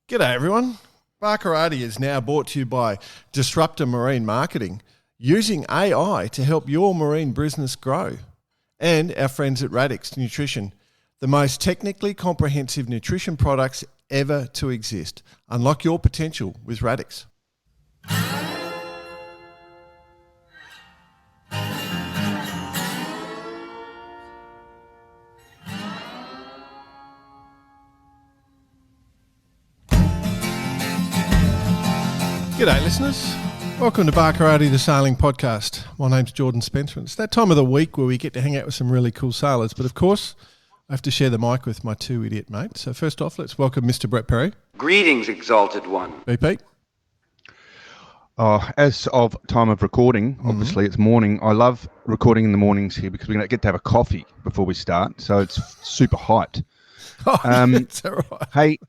G'day everyone. Barkarati is now brought to you by Disruptor Marine Marketing, using AI to help your marine business grow. And our friends at Radix Nutrition, the most technically comprehensive nutrition products ever to exist. Unlock your potential with Radix. G'day listeners, welcome to Barkarati the Sailing Podcast. My name's Jordan Spencer and it's that time of the week where we get to hang out with some really cool sailors, but of course I have to share the mic with my two idiot mates. So first off, let's welcome Mr. Brett Perry. Greetings, Exalted One. BP. As of time of recording, obviously it's morning. I love recording in the mornings here because we get to have a coffee before we start, so it's super hyped. That's all right. Hey,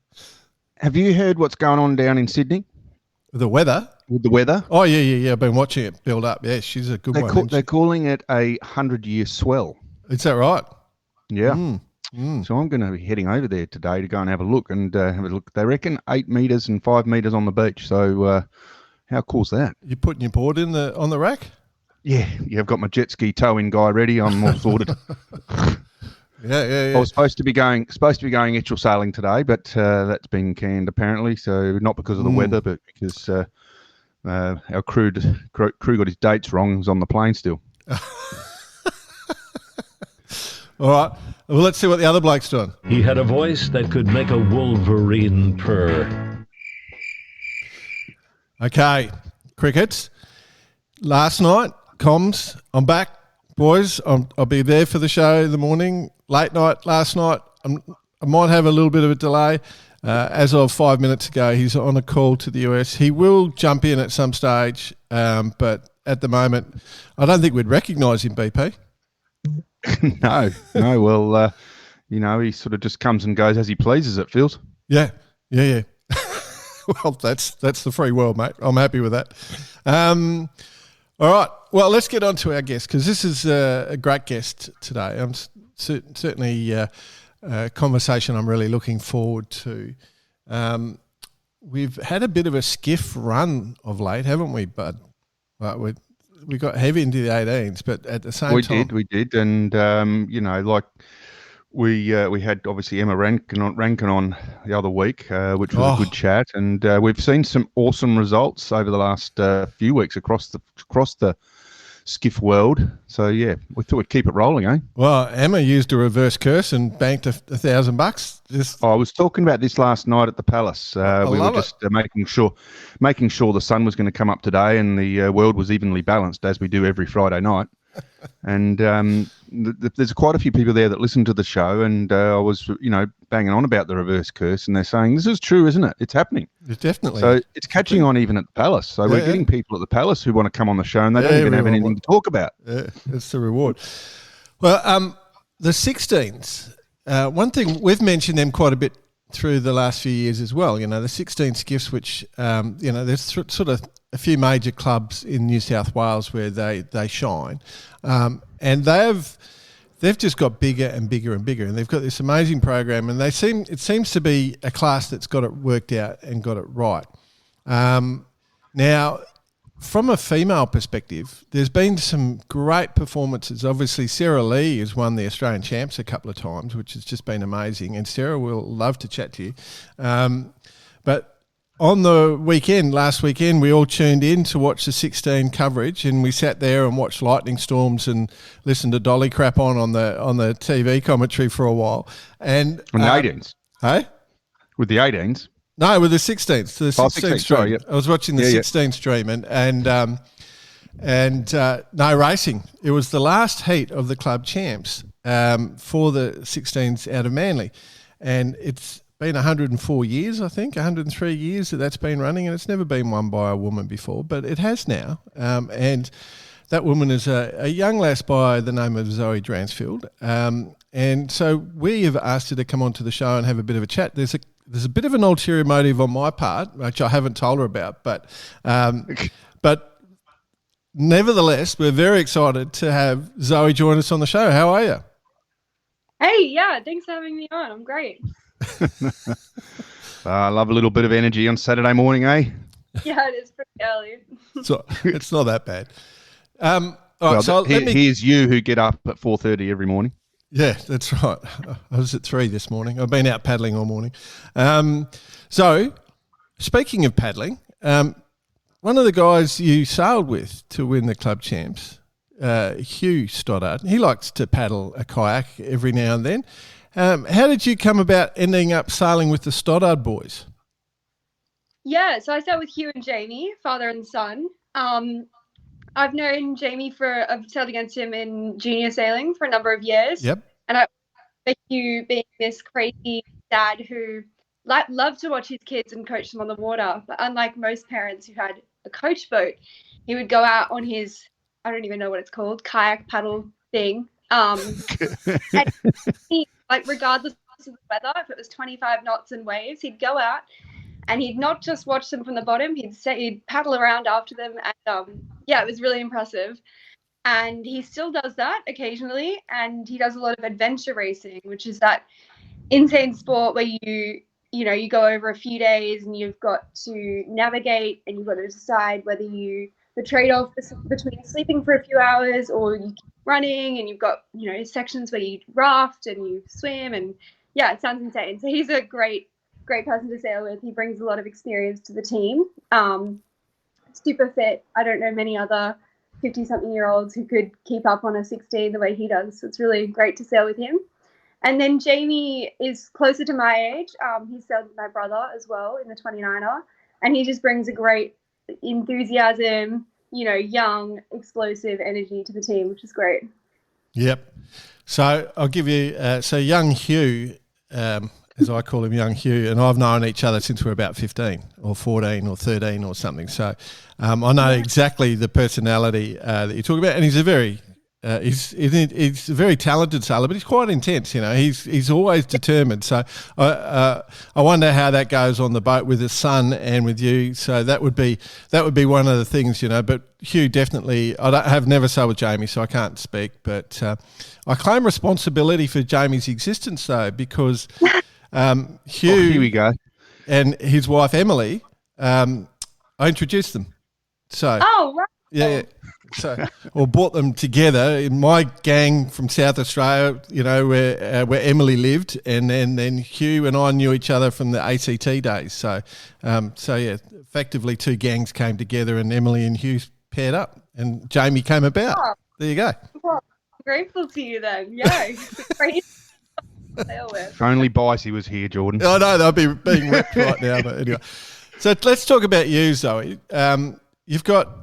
have you heard what's going on down in Sydney? The weather? With the weather? Oh, yeah. I've been watching it build up. Yeah, she's a good one. They're calling it a 100-year swell. Is that right? Yeah. So I'm going to be heading over there today to go and have a look and have a look. They reckon 8 metres and 5 metres on the beach. So how cool's that? You putting your board on the rack? Yeah. I've got my jet ski towing guy ready. I'm all sorted. Yeah. I was supposed to be going estual sailing today, but that's been canned apparently. So not because of the weather, but because our crew got his dates wrong. He was on the plane still. All right. Well, let's see what the other bloke's doing. He had a voice that could make a wolverine purr. Okay, crickets. Last night, comms. I'm back, boys. I'll be there for the show in the morning. Late night last night. I might have a little bit of a delay. As of 5 minutes ago, he's on a call to the US. He will jump in at some stage, but at the moment, I don't think we'd recognise him, BP. No. Well, he sort of just comes and goes as he pleases, it feels. Yeah. Well, that's the free world, mate. I'm happy with that. All right. Well, let's get on to our guest because this is a great guest today. I'm certainly a conversation I'm really looking forward to. We've had a bit of a skiff run of late, haven't we, bud? Well, we got heavy into the 18s, but at the same time... We did. And, we had obviously Emma Rankin on the other week, which was a good chat. And we've seen some awesome results over the last few weeks across the skiff world. So, yeah, we thought we'd keep it rolling, eh? Well, Emma used a reverse curse and banked $1,000. I was talking about this last night at the Palace. We were just making sure the sun was going to come up today and the world was evenly balanced, as we do every Friday night. And there's quite a few people there that listen to the show, and I was, banging on about the reverse curse, and they're saying, this is true, isn't it? It's happening. It's definitely. So it's catching on even at the Palace. So we're getting people at the Palace who want to come on the show, and they don't even have anything to talk about. Yeah, that's the reward. Well, the 16s, one thing, we've mentioned them quite a bit through the last few years as well. The 16 skiffs, which, there's sort of a few major clubs in New South Wales where they shine. And they've just got bigger and bigger and bigger, and they've got this amazing program, and it seems to be a class that's got it worked out and got it right. Now, from a female perspective, there's been some great performances. Obviously, Sarah Lee has won the Australian Champs a couple of times, which has just been amazing, and Sarah will love to chat to you. But on the last weekend, we all tuned in to watch the 16 coverage, and we sat there and watched lightning storms and listened to Dolly crap on the TV commentary for a while. And on the 18s, hey, with the 18s, no, with the 16s, the 16 stream. Sorry, yep. I was watching the 16 stream, and no racing. It was the last heat of the club champs for the 16s out of Manly, and it's been 104 years, I think, 103 years that's been running, and it's never been won by a woman before, but it has now. And that woman is a young lass by the name of Zoe Dransfield. And so we have asked her to come on to the show and have a bit of a chat. There's a bit of an ulterior motive on my part, which I haven't told her about, but nevertheless, we're very excited to have Zoe join us on the show. How are you? Hey, yeah, thanks for having me on. I'm great. I love a little bit of energy on Saturday morning, eh? Yeah, it is pretty early. So it's not that bad. All right, so here's you who get up at 4:30 every morning. Yeah, that's right. I was at 3 this morning. I've been out paddling all morning. So, speaking of paddling, one of the guys you sailed with to win the club champs, Hugh Stoddard, he likes to paddle a kayak every now and then. How did you come about ending up sailing with the Stoddard boys? Yeah, so I sailed with Hugh and Jamie, father and son. I've known Jamie I've sailed against him in junior sailing for a number of years. Yep. And I remember Hugh being this crazy dad who loved to watch his kids and coach them on the water. But unlike most parents who had a coach boat, he would go out on his, I don't even know what it's called, kayak paddle thing. And he, regardless of the weather, if it was 25 knots and waves, he'd go out and he'd not just watch them from the bottom, he'd paddle around after them. And it was really impressive. And he still does that occasionally. And he does a lot of adventure racing, which is that insane sport where you go over a few days and you've got to navigate and you've got to decide whether the trade-off between sleeping for a few hours or you keep running, and you've got, sections where you raft and you swim, and it sounds insane. So he's a great person to sail with. He brings a lot of experience to the team. Super fit. I don't know many other 50-something-year-olds who could keep up on a 16 the way he does. So it's really great to sail with him. And then Jamie is closer to my age. He sailed with my brother as well in the 29er, and he just brings a great enthusiasm, young, explosive energy to the team, which is great. Yep. So I'll give you, young Hugh, as I call him, young Hugh, and I've known each other since we were about 15 or 14 or 13 or something. So I know exactly the personality that you talk about, and he's a very he's a very talented sailor, but he's quite intense. He's always determined. So I wonder how that goes on the boat with his son and with you. So that would be one of the things, But Hugh definitely. Have never sailed with Jamie, so I can't speak. But I claim responsibility for Jamie's existence, though, because Hugh, here we go, and his wife Emily. I introduced them. So right. Yeah. So, brought them together in my gang from South Australia, where Emily lived, and then Hugh and I knew each other from the ACT days. So, effectively 2 gangs came together, and Emily and Hugh paired up, and Jamie came about. Oh. There you go. Well, I'm grateful to you then. Yeah, great. If only Bicey was here, Jordan. I know they'll be being ripped right now, but anyway. So let's talk about you, Zoe. You've got.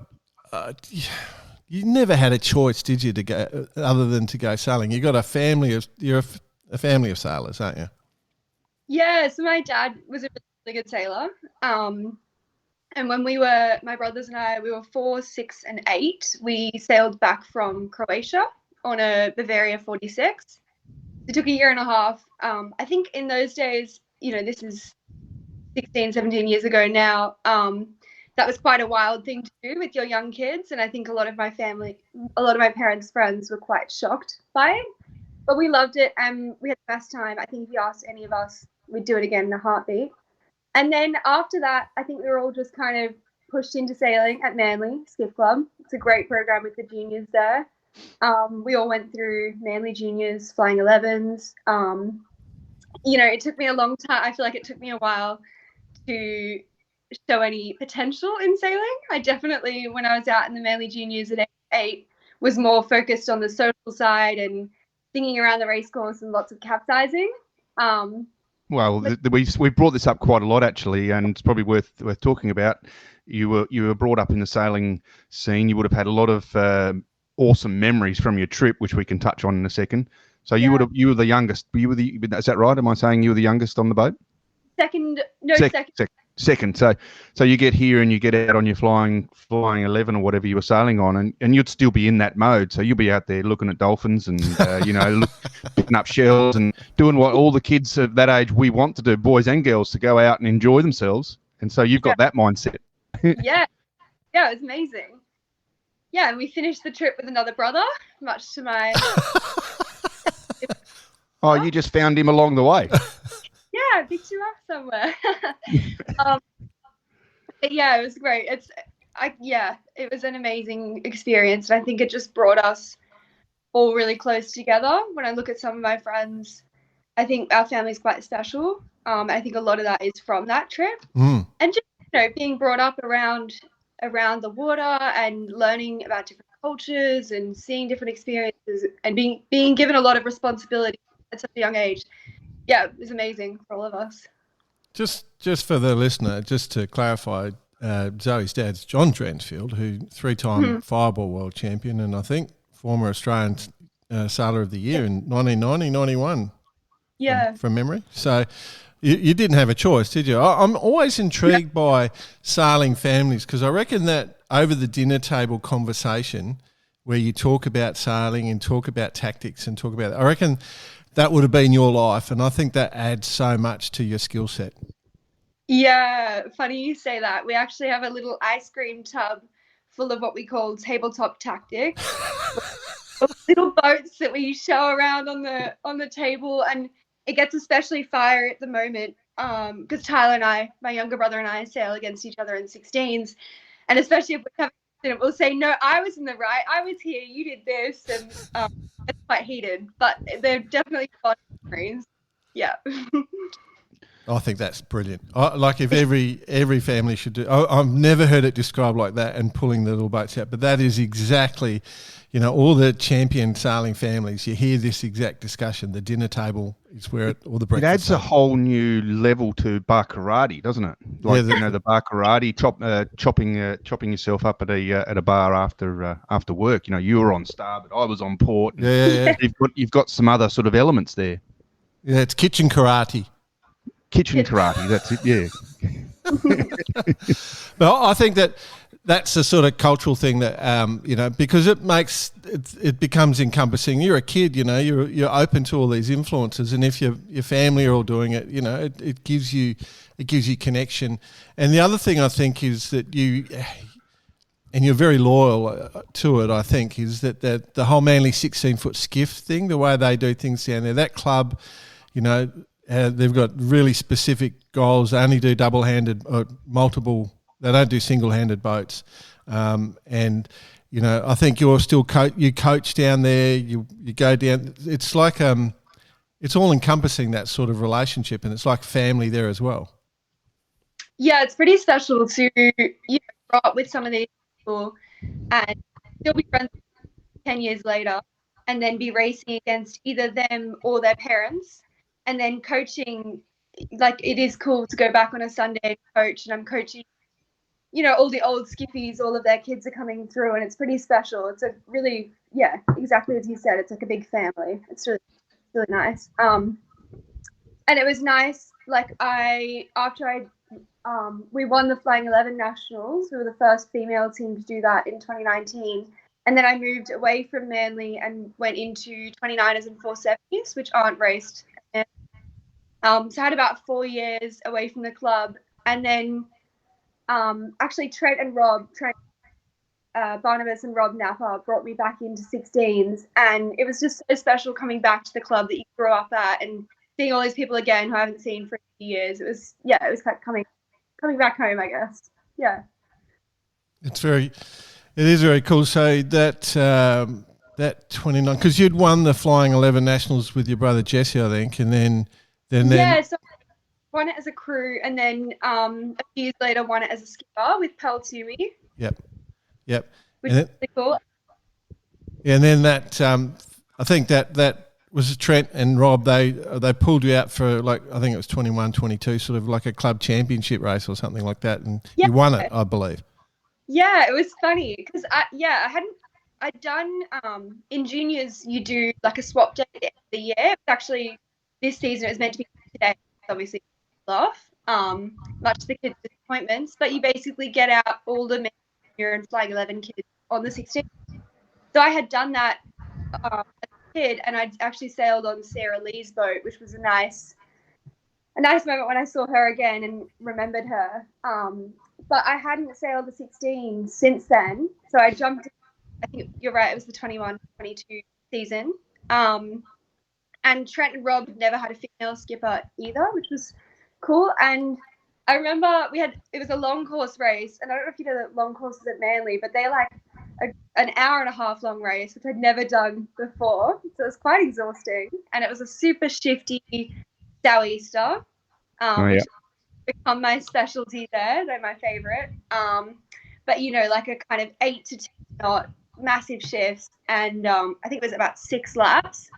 You never had a choice, did you, to go other than to go sailing? You're a family of sailors, aren't you? Yeah. So my dad was a really good sailor, and when my brothers and I, we were 4, 6, and 8. We sailed back from Croatia on a Bavaria 46. It took a year and a half. I think in those days, this is 16, 17 years ago now. That was quite a wild thing to do with your young kids. And I think a lot of my parents' friends were quite shocked by it. But we loved it and we had the best time. I think if you asked any of us, we'd do it again in a heartbeat. And then after that, I think we were all just kind of pushed into sailing at Manly Skiff Club. It's a great program with the juniors there. We all went through Manly juniors, flying 11s. It took me a long time. I feel like it took me a while to show any potential in sailing. I definitely, when I was out in the Manly juniors at 8, was more focused on the social side and singing around the race course and lots of capsizing. We brought this up quite a lot actually, and it's probably worth talking about. You were brought up in the sailing scene. You would have had a lot of awesome memories from your trip, which we can touch on in a second. So you were the youngest. Is that right? Am I saying you were the youngest on the boat? Second. Second. So you get here and you get out on your flying 11 or whatever you were sailing on, and you'd still be in that mode. So you'll be out there looking at dolphins and picking up shells and doing what all the kids of that age we want to do, boys and girls, to go out and enjoy themselves. And so you've got that mindset. Yeah, it was amazing. Yeah, and we finished the trip with another brother, much to my. Oh, you just found him along the way. Yeah, I picked you up somewhere. But yeah, it was great. It was an amazing experience. And I think it just brought us all really close together. When I look at some of my friends, I think our family's quite special. I think a lot of that is from that trip. And just, being brought up around the water and learning about different cultures and seeing different experiences and being given a lot of responsibility at such a young age. Yeah, it was amazing for all of us. Just for the listener, just to clarify, Zoe's dad's John Dransfield, who 3-time fireball world champion and I think former Australian Sailor of the Year in 1990, 91. Yeah. From memory. So you didn't have a choice, did you? I'm always intrigued by sailing families because I reckon that over the dinner table conversation where you talk about sailing and talk about tactics and talk about I reckon that would have been your life, and I think that adds so much to your skill set. Yeah, funny you say that. We actually have a little ice cream tub full of what we call tabletop tactics. Little boats that we show around on the table, and it gets especially fire at the moment because Tyler and I, my younger brother and I, sail against each other in 16s, and especially if we have an accident, we'll say, no, I was in the right, I was here, you did this, and it's quite heated, but they're definitely fun memories. Yeah. I think that's brilliant. Like if every family should do. I've never heard it described like that and pulling the little boats out, but that is exactly, all the champion sailing families. You hear this exact discussion. The dinner table is where all the breakfast. It adds a whole new level to bar karate, doesn't it? Like the bar karate, chopping yourself up at a bar after work. You were on starboard, I was on port. Yeah. You've got some other sort of elements there. Yeah, it's kitchen karate. Kitchen karate, that's it, yeah. But I think that's a sort of cultural thing that, because it becomes encompassing. You're a kid, you're open to all these influences, and if your family are all doing it, it gives you connection. And the other thing I think is that you're very loyal to it, I think, is that the whole Manly 16-foot skiff thing, the way they do things down there, that club, they've got really specific goals. They only do double-handed or multiple. They don't do single-handed boats. And I think you're still you coach down there. You go down. It's like it's all encompassing, that sort of relationship, and it's like family there as well. Yeah, it's pretty special to grow up with some of these people and still be friends 10 years later, and then be racing against either them or their parents. And then coaching, like it is cool to go back on a Sunday and coach, and I'm coaching, all the old skippies, all of their kids are coming through, and it's pretty special. It's a really, exactly as you said, it's like a big family. It's really, really nice. And it was nice, like we won the Flying 11 Nationals. We were the first female team to do that in 2019. And then I moved away from Manly and went into 29ers and 470s, which aren't raced. So I had about 4 years away from the club, and then actually Trent Barnabas and Rob Napper brought me back into 16s, and it was just so special coming back to the club that you grew up at and seeing all these people again who I haven't seen for a few years. It was like coming back home, I guess. Yeah. It is very cool. So that 29, because you'd won the Flying 11 Nationals with your brother Jesse, I think, and then so I won it as a crew, and then a few years later won it as a skipper with Pel Toomey. Yep. Which is really cool. And then that I think that was Trent and Rob. They pulled you out for, like, I think it was 21, 22, sort of like a club championship race or something like that, and you won it, I believe. Yeah, it was funny because I'd done in juniors you do like a swap day at the end of the year. It's actually this season it was meant to be today, obviously off, much to the kids' disappointments, but you basically get out all the junior and Flying 11 kids on the 16th. So I had done that as a kid, and I'd actually sailed on Sarah Lee's boat, which was a nice moment when I saw her again and remembered her. But I hadn't sailed the 16 since then, so I jumped. I think you're right, it was the 21-22 season. And Trent and Rob had never had a female skipper either, which was cool. And I remember it was a long course race, and I don't know if you know the long courses at Manly, but they're like an hour and a half long race, which I'd never done before. So it was quite exhausting. And it was a super shifty sou'easter, which has become my specialty there. They're my favorite. But, like a kind of 8 to 10 knot, massive shifts. And I think it was about 6 laps,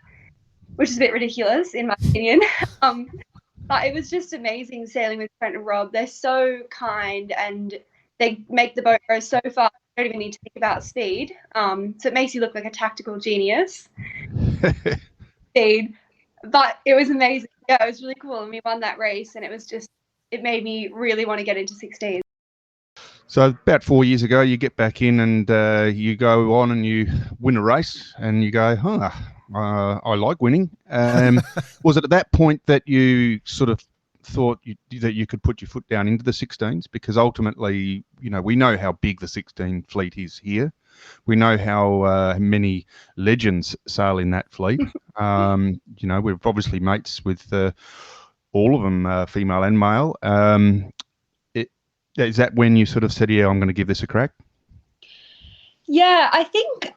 which is a bit ridiculous in my opinion. But it was just amazing sailing with Brent and Rob. They're so kind and they make the boat go so fast. You don't even need to think about speed. So it makes you look like a tactical genius. Speed. But it was amazing. Yeah, it was really cool. And we won that race, and it made me really want to get into 16. So about 4 years ago, you get back in and you go on and you win a race and you go, I like winning. Was it at that point that you sort of thought that you could put your foot down into the 16s? Because ultimately, we know how big the 16 fleet is here. We know how many legends sail in that fleet. We're obviously mates with all of them, female and male. Is that when you sort of said, yeah, I'm going to give this a crack? Yeah, I think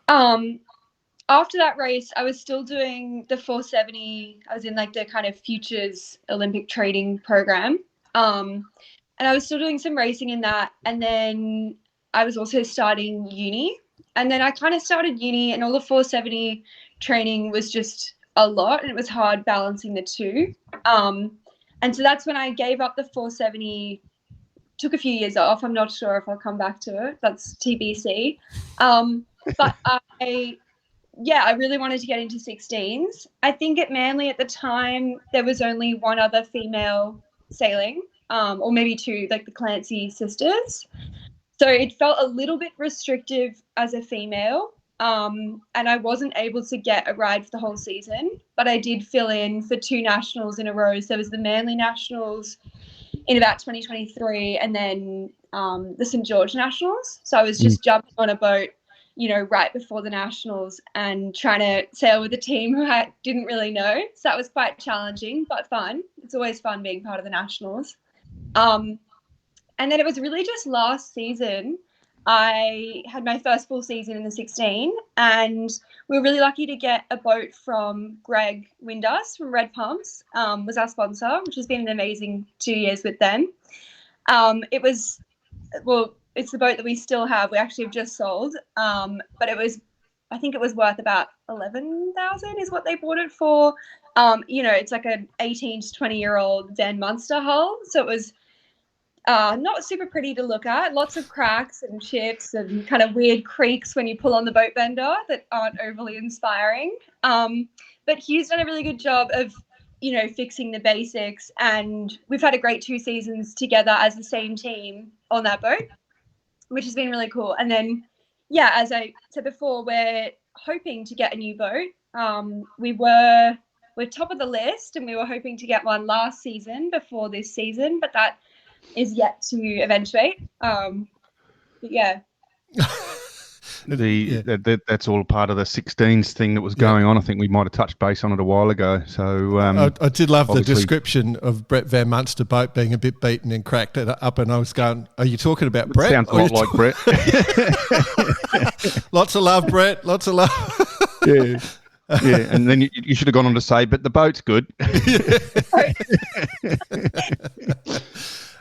after that race, I was still doing the 470. I was in like the kind of futures Olympic training program. And I was still doing some racing in that. And then I was also starting uni. And then I kind of started uni, and all the 470 training was just a lot, and it was hard balancing the two. And so that's when I gave up the 470, took a few years off. I'm not sure if I'll come back to it. That's TBC. But I really wanted to get into 16s. I think at Manly at the time, there was only one other female sailing, or maybe two, like the Clancy sisters. So it felt a little bit restrictive as a female. And I wasn't able to get a ride for the whole season, but I did fill in for 2 nationals in a row. So there was the Manly Nationals in about 2023, and then the St. George Nationals. So I was just jumping on a boat, right before the Nationals and trying to sail with a team who I didn't really know. So that was quite challenging, but fun. It's always fun being part of the Nationals. And then it was really just last season, I had my first full season in the 16, and we were really lucky to get a boat from Greg Windus from Red Pumps, was our sponsor, which has been an amazing 2 years with them. It's the boat that we still have. We actually have just sold, but I think it was worth about 11,000 is what they bought it for. It's like an 18 to 20-year-old Van Munster hull, so it was not super pretty to look at. Lots of cracks and chips and kind of weird creaks when you pull on the boat bender that aren't overly inspiring. But Hugh's done a really good job of, fixing the basics, and we've had a great 2 seasons together as the same team on that boat, which has been really cool. And then, as I said before, we're hoping to get a new boat. We're top of the list, and we were hoping to get one last season before this season, but that is yet to eventuate. That's all part of the 16s thing that was going on. I think we might have touched base on it a while ago. So I did love the description of Brett Van Munster boat being a bit beaten and cracked it up, and I was going, are you talking about Brett? Sounds a lot like Brett. Lots of love, Brett. Lots of love. Yeah. Yeah, and then you should have gone on to say, but the boat's good.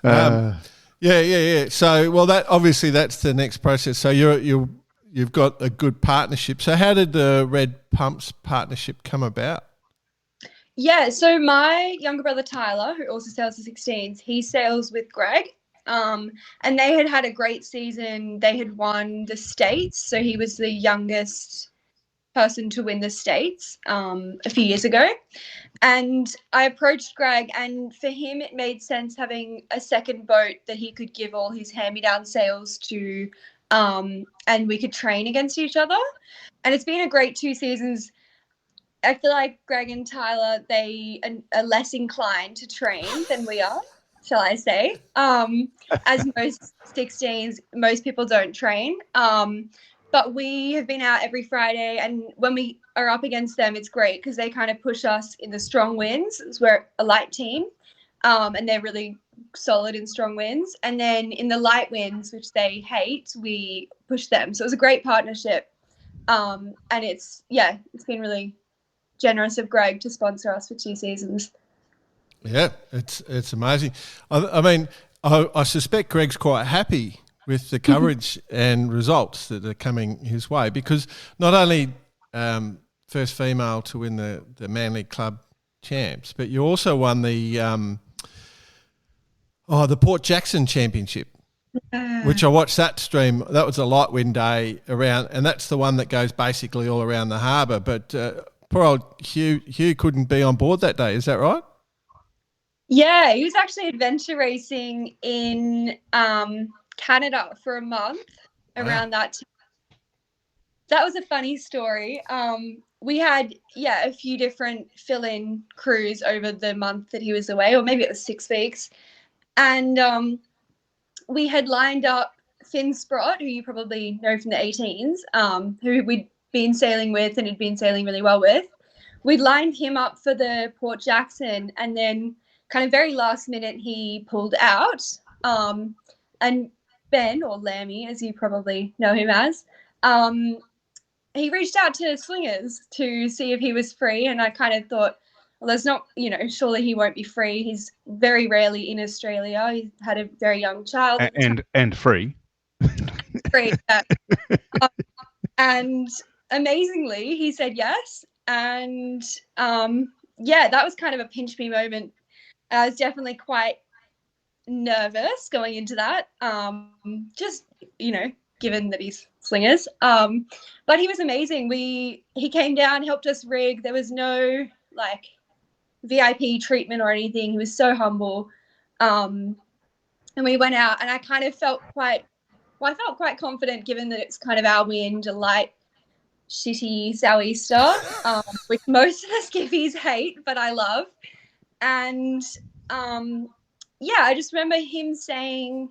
Yeah. So, that's the next process. So you've got a good partnership. So how did the Red Pumps partnership come about? Yeah, so my younger brother Tyler, who also sails the 16s, he sails with Greg. And they had a great season. They had won the States, so he was the youngest person to win the States a few years ago. And I approached Greg, and for him it made sense having a second boat that he could give all his hand-me-down sails to, and we could train against each other. And it's been a great 2 seasons. I feel like Greg and Tyler, they are less inclined to train than we are, shall I say. As most 16s, most people don't train. But we have been out every Friday, and when we are up against them, it's great because they kind of push us in the strong winds. We're a light team. and they're really solid in strong winds. And then in the light winds, which they hate, we push them. So it was a great partnership. And it's been really generous of Greg to sponsor us for 2 seasons. Yeah, it's amazing. I suspect Greg's quite happy with the coverage and results that are coming his way, because not only first female to win the Manly Club Champs, but you also won the Port Jackson Championship, which I watched that stream. That was a light wind day around, and that's the one that goes basically all around the harbour. But poor old Hugh couldn't be on board that day. Is that right? Yeah, he was actually adventure racing in Canada for a month around that time. That was a funny story. We had, a few different fill-in crews over the month that he was away, or maybe it was 6 weeks. And we had lined up Finn Sprott, who you probably know from the 18s, who we'd been sailing with and had been sailing really well with. We'd lined him up for the Port Jackson, and then kind of very last minute he pulled out. And Ben, or Lammy, as you probably know him as, he reached out to Slingers to see if he was free. And I kind of thought, well, there's not, surely he won't be free. He's very rarely in Australia. He had a very young child. And free. Free, yeah. And amazingly, he said yes. And, that was kind of a pinch me moment. I was definitely quite nervous going into that, just, given that he's Slingers. But he was amazing. He came down, helped us rig. There was no, VIP treatment or anything. He was so humble. And we went out, and I kind of felt quite confident, given that it's kind of our wind, a light, shitty sou'easter, which most of the skiffies hate, but I love. And I just remember him saying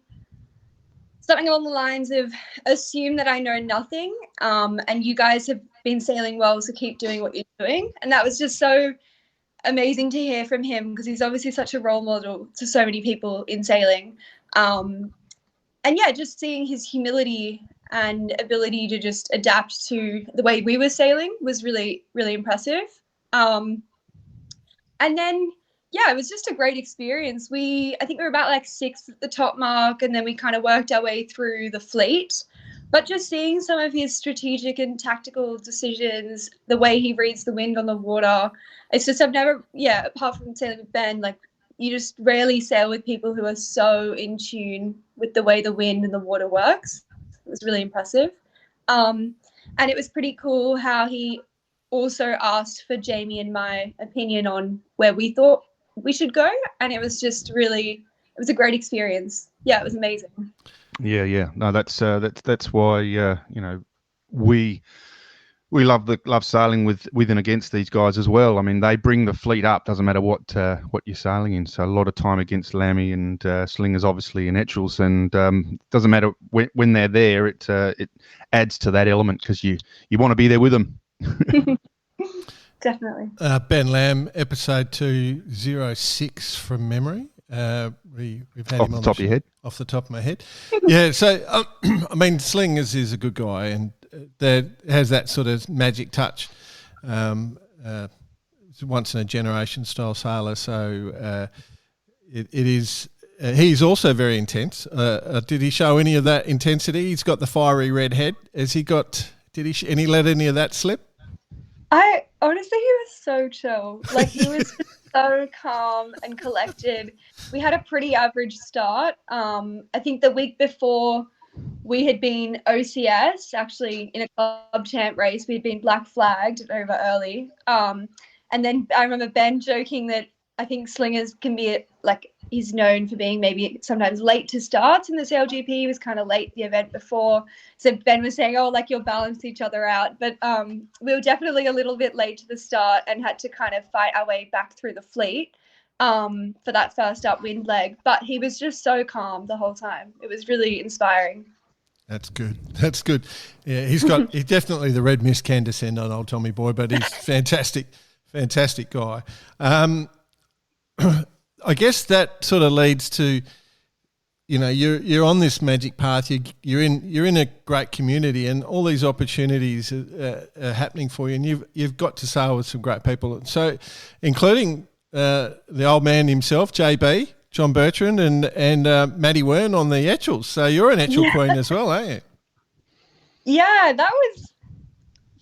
something along the lines of, assume that I know nothing, and you guys have been sailing well, so keep doing what you're doing. And that was just so amazing to hear from him, because he's obviously such a role model to so many people in sailing. Just seeing his humility and ability to just adapt to the way we were sailing was really, really impressive. And then, it was just a great experience. I think we were about 6th at the top mark, and then we kind of worked our way through the fleet. But just seeing some of his strategic and tactical decisions, the way he reads the wind on the water, it's just, I've never, apart from sailing with Ben, you just rarely sail with people who are so in tune with the way the wind and the water works. It was really impressive. And it was pretty cool how he also asked for Jamie and my opinion on where we thought we should go. And it was just it was a great experience. Yeah, it was amazing. Yeah. No, that's why we love sailing with and against these guys as well. I mean, they bring the fleet up. Doesn't matter what you're sailing in. So a lot of time against Lammy and Slingers, obviously, and Etchells, and doesn't matter when they're there. It adds to that element, because you want to be there with them. Definitely. Ben Lamb, episode 206 from memory. We've had him on top of your head. Off the top of my head. Yeah, so, Slingers is a good guy, and that has that sort of magic touch. It's once in a generation style sailor, so it is. He's also very intense. Did he show any of that intensity? He's got the fiery red head. Has he got? Did he? And he let any of that slip? Honestly, he was so chill. He was so calm and collected. We had a pretty average start. I think the week before we had been OCS, actually in a club champ race. We'd been black flagged over early. And then I remember Ben joking that I think Slingers can be he's known for being maybe sometimes late to starts in the SailGP. He was kind of late the event before. So Ben was saying, you'll balance each other out. But we were definitely a little bit late to the start and had to kind of fight our way back through the fleet for that first upwind leg. But he was just so calm the whole time. It was really inspiring. That's good. Yeah, he's definitely the red mist can descend on old Tommy Boy, but he's fantastic guy. I guess that sort of leads to, you're on this magic path. You're in a great community, and all these opportunities are happening for you. And you've got to sail with some great people. So, including the old man himself, JB, John Bertrand, and Maddie Wern on the Etchels. So you're an Etchel queen as well, aren't you? Yeah, that was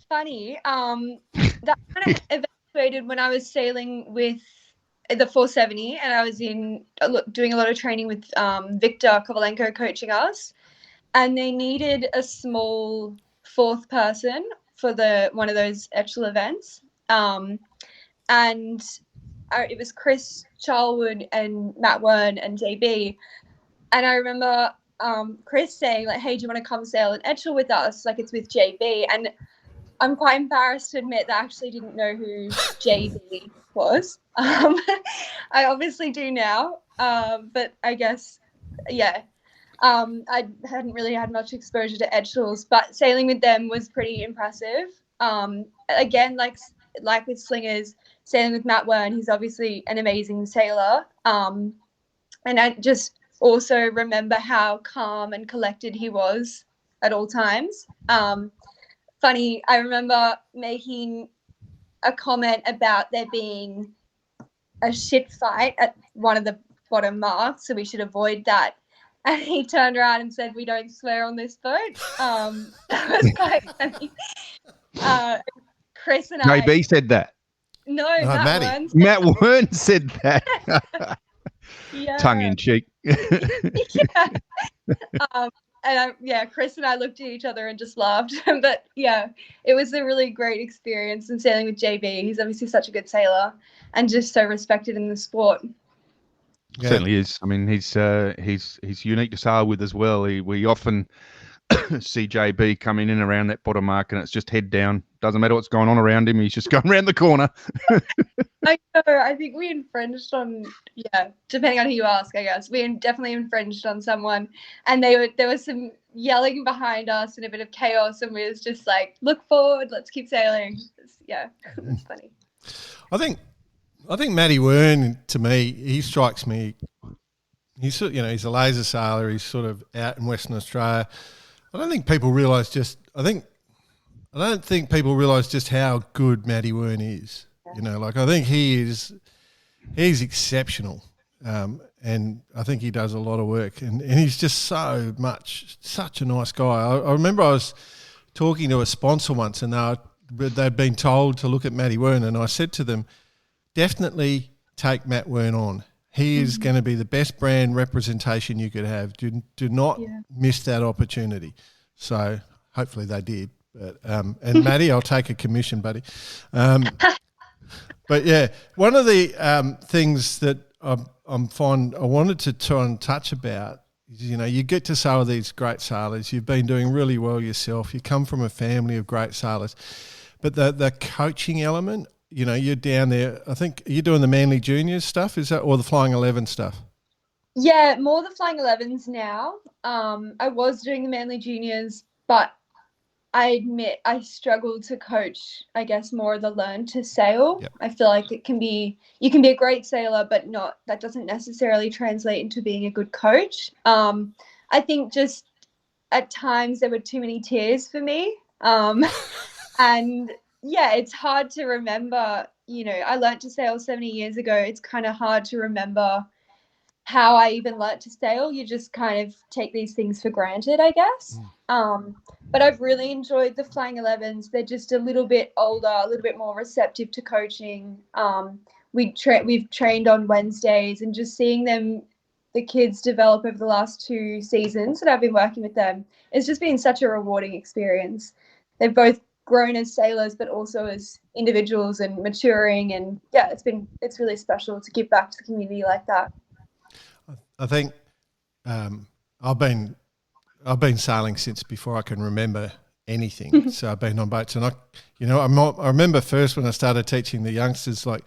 funny. That kind of eventuated when I was sailing with the 470, and I was doing a lot of training with Victor Kovalenko coaching us, and they needed a small fourth person for one of those Etchel events, and it was Chris Charlwood and Matt Wern and JB, and I remember Chris saying like, "Hey, do you want to come sail an Etchel with us? Like, it's with JB." And I'm quite embarrassed to admit that I actually didn't know who JB was. I obviously do now, but I guess, yeah. I hadn't really had much exposure to Etchels, but sailing with them was pretty impressive. Again, like with slingers, sailing with Matt Wern, he's obviously an amazing sailor. And I just also remember how calm and collected he was at all times. Funny, I remember making a comment about there being a shit fight at one of the bottom marks, so we should avoid that. And he turned around and said, "We don't swear on this boat." That was quite funny. Chris and I... JB said that. No, Matt Wern. Matt Wern said that. Yeah. Tongue in cheek. Yeah. Chris and I looked at each other and just laughed. But yeah, it was a really great experience. And sailing with JB, he's obviously such a good sailor and just so respected in the sport. Yeah. Certainly is. I mean, he's unique to sail with as well. We often see JB come in and around that bottom mark, and it's just head down. Doesn't matter what's going on around him. He's just going around the corner. I know. I think we infringed on, depending on who you ask, I guess. We definitely infringed on someone, and there was some yelling behind us and a bit of chaos, and we was just like, look forward, let's keep sailing. It was funny. I think Matty Wern, to me, he strikes me. He's a laser sailor. He's sort of out in Western Australia. I don't think people realise just how good Matty Wern is. I think he's exceptional, and I think he does a lot of work, and he's just such a nice guy. I remember I was talking to a sponsor once, and they'd been told to look at Matty Wern, and I said to them, definitely take Matt Wern on. He is going to be the best brand representation you could have. Do not miss that opportunity. So hopefully they did. But and Matty, I'll take a commission, buddy. But yeah, one of the things that I wanted to try and touch about is, you get to sail with these great sailors. You've been doing really well yourself. You come from a family of great sailors. But the coaching element, you're down there. I think you're doing the Manly Juniors stuff, is that, or the Flying 11 stuff? Yeah, more the Flying 11s now. I was doing the Manly Juniors, but I admit I struggle to coach, I guess, more of the learn to sail. Yep. I feel like you can be a great sailor, but that doesn't necessarily translate into being a good coach. I think just at times there were too many tears for me. And yeah, it's hard to remember, I learned to sail 70 years ago. It's kind of hard to remember how I even learnt to sail. You just kind of take these things for granted, I guess. But I've really enjoyed the Flying 11s. They're just a little bit older, a little bit more receptive to coaching. We've trained on Wednesdays, and just seeing the kids develop over the last 2 seasons that I've been working with them, it's just been such a rewarding experience. They've both grown as sailors, but also as individuals and maturing. And yeah, it's really special to give back to the community like that. I think I've been sailing since before I can remember anything. So I've been on boats, and I remember first when I started teaching the youngsters, like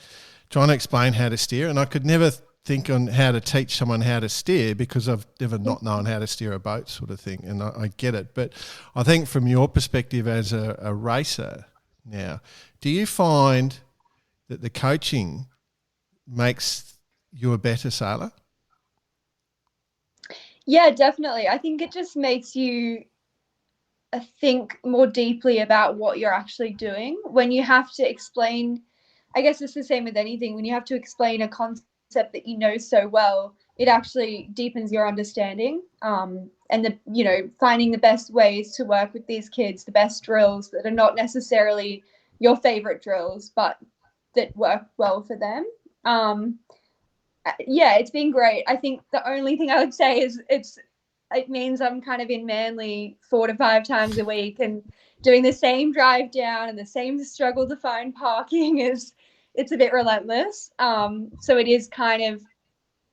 trying to explain how to steer, and I could never think on how to teach someone how to steer because I've never not known how to steer a boat, sort of thing. And I get it, but I think from your perspective as a racer now, do you find that the coaching makes you a better sailor? Yeah, definitely. I think it just makes you think more deeply about what you're actually doing when you have to explain. I guess it's the same with anything. When you have to explain a concept that you know so well, it actually deepens your understanding. And finding the best ways to work with these kids, the best drills that are not necessarily your favorite drills, but that work well for them. Yeah, it's been great. I think the only thing I would say is it means I'm kind of in Manly 4 to 5 times a week and doing the same drive down and the same struggle to find parking it's a bit relentless. So it is kind of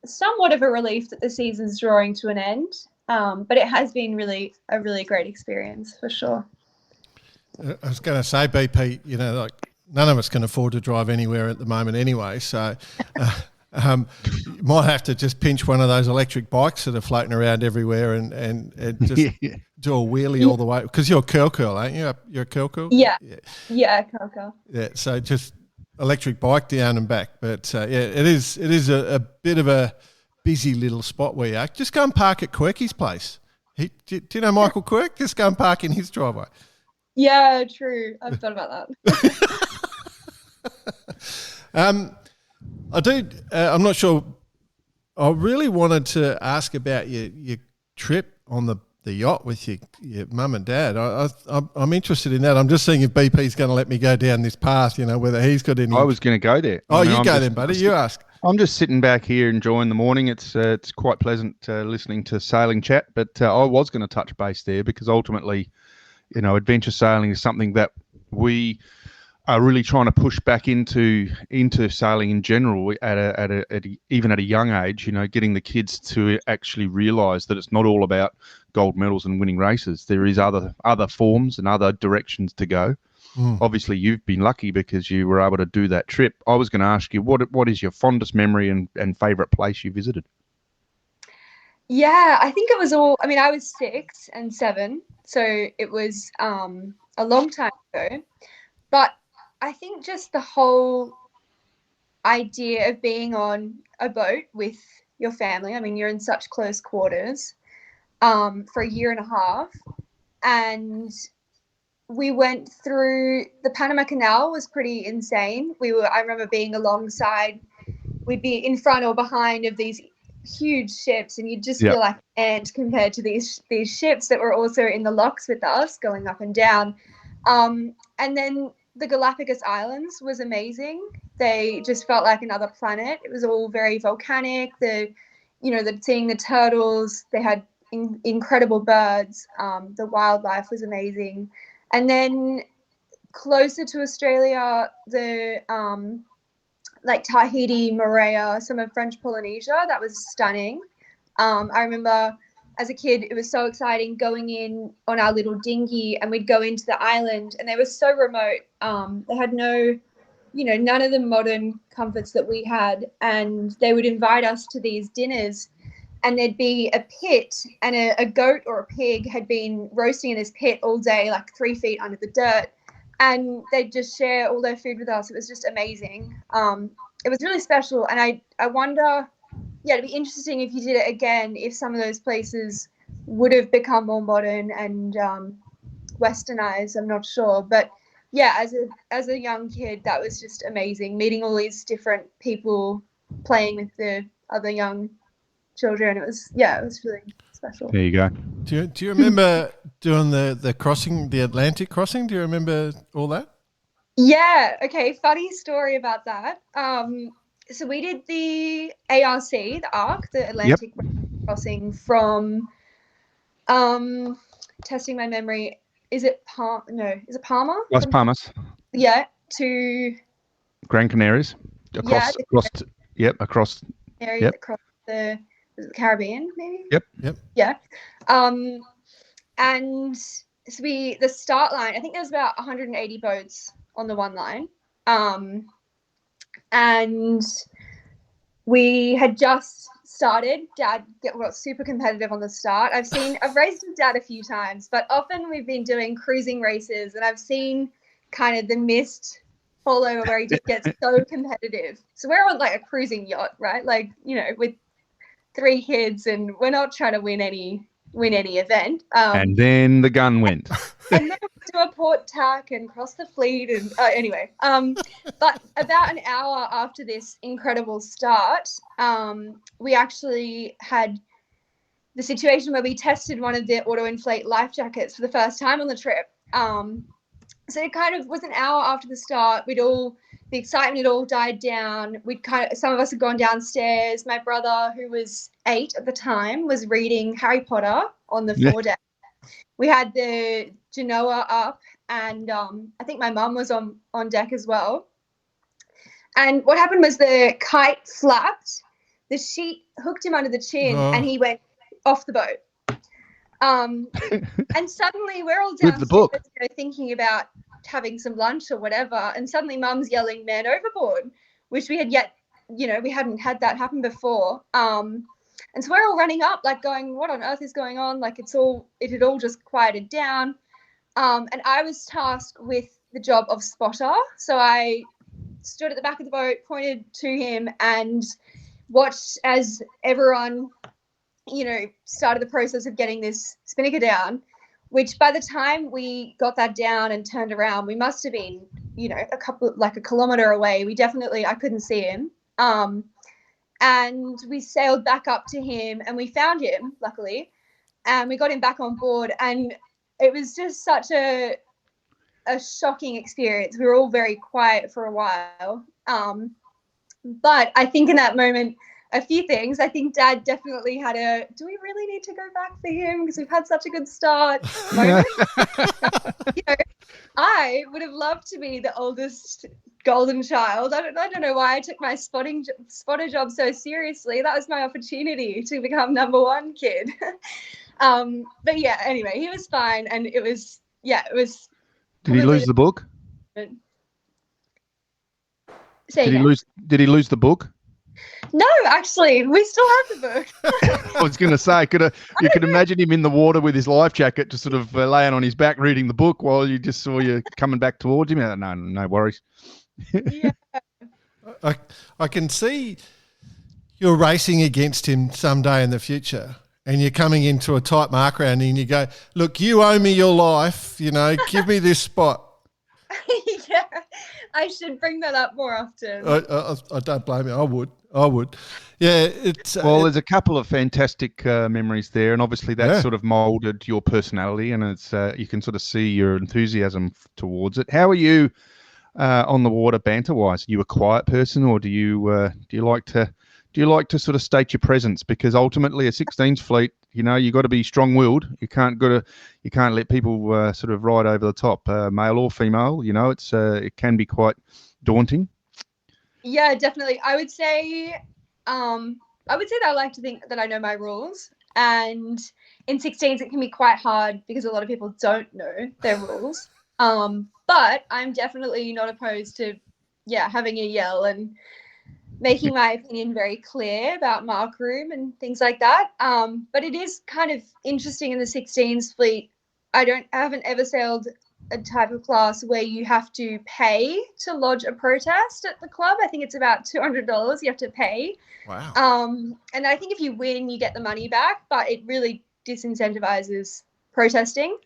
somewhat of a relief that the season's drawing to an end. But it has been a really great experience for sure. I was going to say, BP, none of us can afford to drive anywhere at the moment anyway. So you might have to just pinch one of those electric bikes that are floating around everywhere and just do a wheelie all the way. Because you're a curl, aren't you? You're a curl? Yeah, curl. Yeah, so just electric bike down and back. But, it is a bit of a busy little spot where you are. Just go and park at Quirky's place. Do you know Michael Quirk? Just go and park in his driveway. Yeah, true. I've thought about that. I do. I'm not sure. I really wanted to ask about your trip on the yacht with your mum and dad. I'm interested in that. I'm just seeing if BP's going to let me go down this path. Whether he's got any. I was going to go there. You go then, buddy. You ask. I'm just sitting back here enjoying the morning. It's quite pleasant listening to sailing chat. But I was going to touch base there because ultimately, adventure sailing is something that we are really trying to push back into sailing in general even at a young age, getting the kids to actually realise that it's not all about gold medals and winning races. There is other forms and other directions to go. Obviously, you've been lucky because you were able to do that trip. I was going to ask you, what is your fondest memory and favourite place you visited? Yeah, I think it was all. I mean, I was 6 and 7, so it was a long time ago. But I think just the whole idea of being on a boat with your family. I mean, you're in such close quarters for a year and a half, and we went through the Panama Canal. Was pretty insane. I remember being alongside. We'd be in front or behind of these huge ships, and you'd just feel like an ant compared to these ships that were also in the locks with us, going up and down. And then the Galapagos Islands was amazing. They just felt like another planet. It was all very volcanic. Seeing the turtles, they had incredible birds. The wildlife was amazing. And then closer to Australia, the like Tahiti, Moorea, some of French Polynesia, that was stunning. I remember as a kid, it was so exciting going in on our little dinghy, and we'd go into the island, and they were so remote. They had none of the modern comforts that we had, and they would invite us to these dinners, and there'd be a pit, and a goat or a pig had been roasting in this pit all day, like 3 feet under the dirt, and they'd just share all their food with us. It was just amazing. It was really special, and I wonder. Yeah, it'd be interesting if you did it again, if some of those places would have become more modern and westernized. I'm not sure. But yeah, as a young kid, that was just amazing, meeting all these different people, playing with the other young children. It was really special. There you go. Do you remember doing the crossing, the Atlantic crossing? Do you remember all that? Yeah. Okay. Funny story about that. So we did the ARC, the Atlantic crossing from, testing my memory, is it Palma? Las Palmas. Yeah, to Gran Canaries. Across across the Caribbean, maybe? Yep. Yeah. And so the start line, I think there was about 180 boats on the one line. And we had just started. Dad got super competitive on the start. I've raced with Dad a few times, but often we've been doing cruising races, and I've seen kind of the mist follow where he just gets so competitive. So we're on like a cruising yacht, right? Like, you know, with 3 kids, and we're not trying to win any event. And then the gun went. And then we do a port tack and cross the fleet, and anyway. But about an hour after this incredible start, we actually had the situation where we tested one of the auto-inflate life jackets for the first time on the trip. So it kind of was an hour after the start. The excitement had all died down. Some of us had gone downstairs. My brother, who was 8 at the time, was reading Harry Potter on the foredeck. We had the Genoa up, and I think my mum was on deck as well. And what happened was the kite flapped, the sheet hooked him under the chin, and he went off the boat. And suddenly we're all downstairs, with the book, thinking about having some lunch or whatever, and suddenly mum's yelling "man overboard," which we hadn't had that happen before. And so we're all running up, like going, what on earth is going on? Like it had all just quieted down. And I was tasked with the job of spotter. So I stood at the back of the boat, pointed to him, and watched as everyone, started the process of getting this spinnaker down, which by the time we got that down and turned around, we must have been, a kilometer away. I couldn't see him. And we sailed back up to him, and we found him, luckily, and we got him back on board. And it was just such a shocking experience. We were all very quiet for a while. But I think in that moment, a few things. I think Dad definitely had do we really need to go back for him because we've had such a good start moment. I would have loved to be the oldest golden child. I don't know why I took my spotter job so seriously. That was my opportunity to become number 1 kid. But yeah, anyway, he was fine, and it was. Did he lose the book? Did he lose the book? No, actually, we still have the book. I was going to say, you could imagine him in the water with his life jacket, just sort of laying on his back reading the book while you just saw you coming back towards him. No worries. Yeah. I can see you're racing against him someday in the future, and you're coming into a tight mark round, and you go, "Look, you owe me your life. Give me this spot." Yeah, I should bring that up more often. I don't blame you. I would. Yeah, it's there's a couple of fantastic memories there, and obviously that sort of moulded your personality, and it's you can sort of see your enthusiasm towards it. How are you on the water banter-wise? Are you a quiet person, or do you like to sort of state your presence? Because ultimately, a 16s fleet, you got to be strong-willed. You can't let people sort of ride over the top, male or female. It can be quite daunting. Yeah, definitely. I would say that I like to think that I know my rules, and in 16s it can be quite hard because a lot of people don't know their rules. But I'm definitely not opposed to, having a yell and making my opinion very clear about mark room and things like that. But it is kind of interesting in the 16s fleet. I haven't ever sailed a type of class where you have to pay to lodge a protest at the club. I think it's about $200 you have to pay. Wow. And I think if you win, you get the money back, but it really disincentivizes protesting.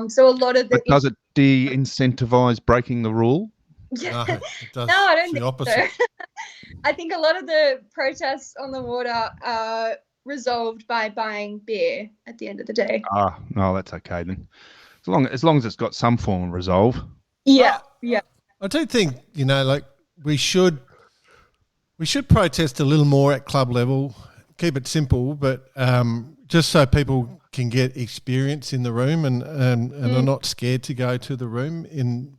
So a lot of the... Does it de-incentivize breaking the rule? No, it does. No, I don't the think opposite. so. I think a lot of the protests on the water are resolved by buying beer at the end of the day. No, that's okay then. As long as it's got some form of resolve. Yeah. I do think, we should protest a little more at club level, keep it simple, but just so people can get experience in the room and are not scared to go to the room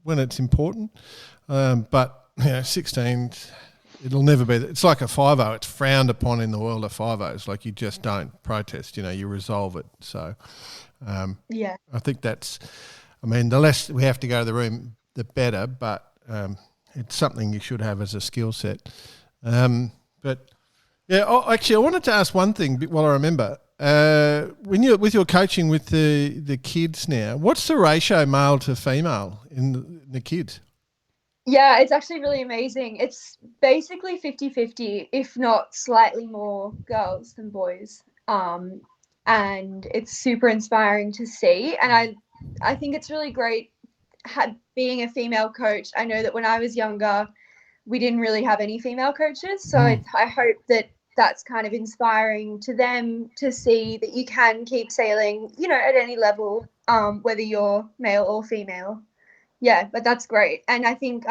when it's important. But 16, it'll never be. It's like a 5-0. It's frowned upon in the world of 5-0s. Like you just don't protest. You resolve it. So, I think that's. The less we have to go to the room, the better. But it's something you should have as a skill set. But yeah, actually, I wanted to ask one thing while I remember. When you're with your coaching with the kids now, what's the ratio male to female in the kids? Yeah, it's actually really amazing. It's basically 50-50, if not slightly more girls than boys. And it's super inspiring to see. And I think it's really great being a female coach. I know that when I was younger, we didn't really have any female coaches. So I hope that that's kind of inspiring to them to see that you can keep sailing, at any level, whether you're male or female. Yeah, but that's great. And I think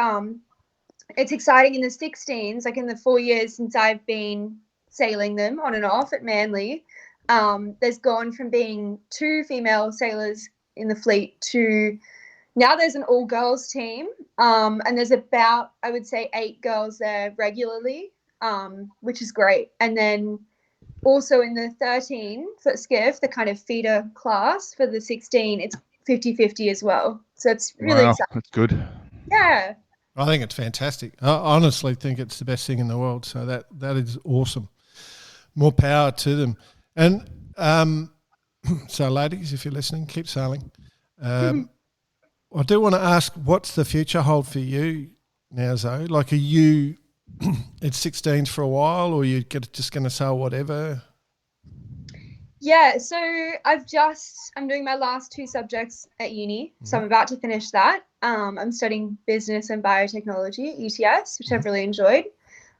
it's exciting in the 16s, like in the 4 years since I've been sailing them on and off at Manly. There's gone from being 2 female sailors in the fleet to now there's an all-girls team, and there's about, I would say, 8 girls there regularly, which is great. And then also in the 13 for skiff, the kind of feeder class for the 16, it's 50-50 as well. So it's really exciting. That's good. Yeah. I think it's fantastic. I honestly think it's the best thing in the world. So that is awesome. More power to them. And so, ladies, if you're listening, keep sailing. I do want to ask, what's the future hold for you now, Zoe? Like, are you at 16s for a while, or are you just going to sail whatever? Yeah, so I'm doing my last 2 subjects at uni, so I'm about to finish that. I'm studying business and biotechnology at UTS, which I've really enjoyed.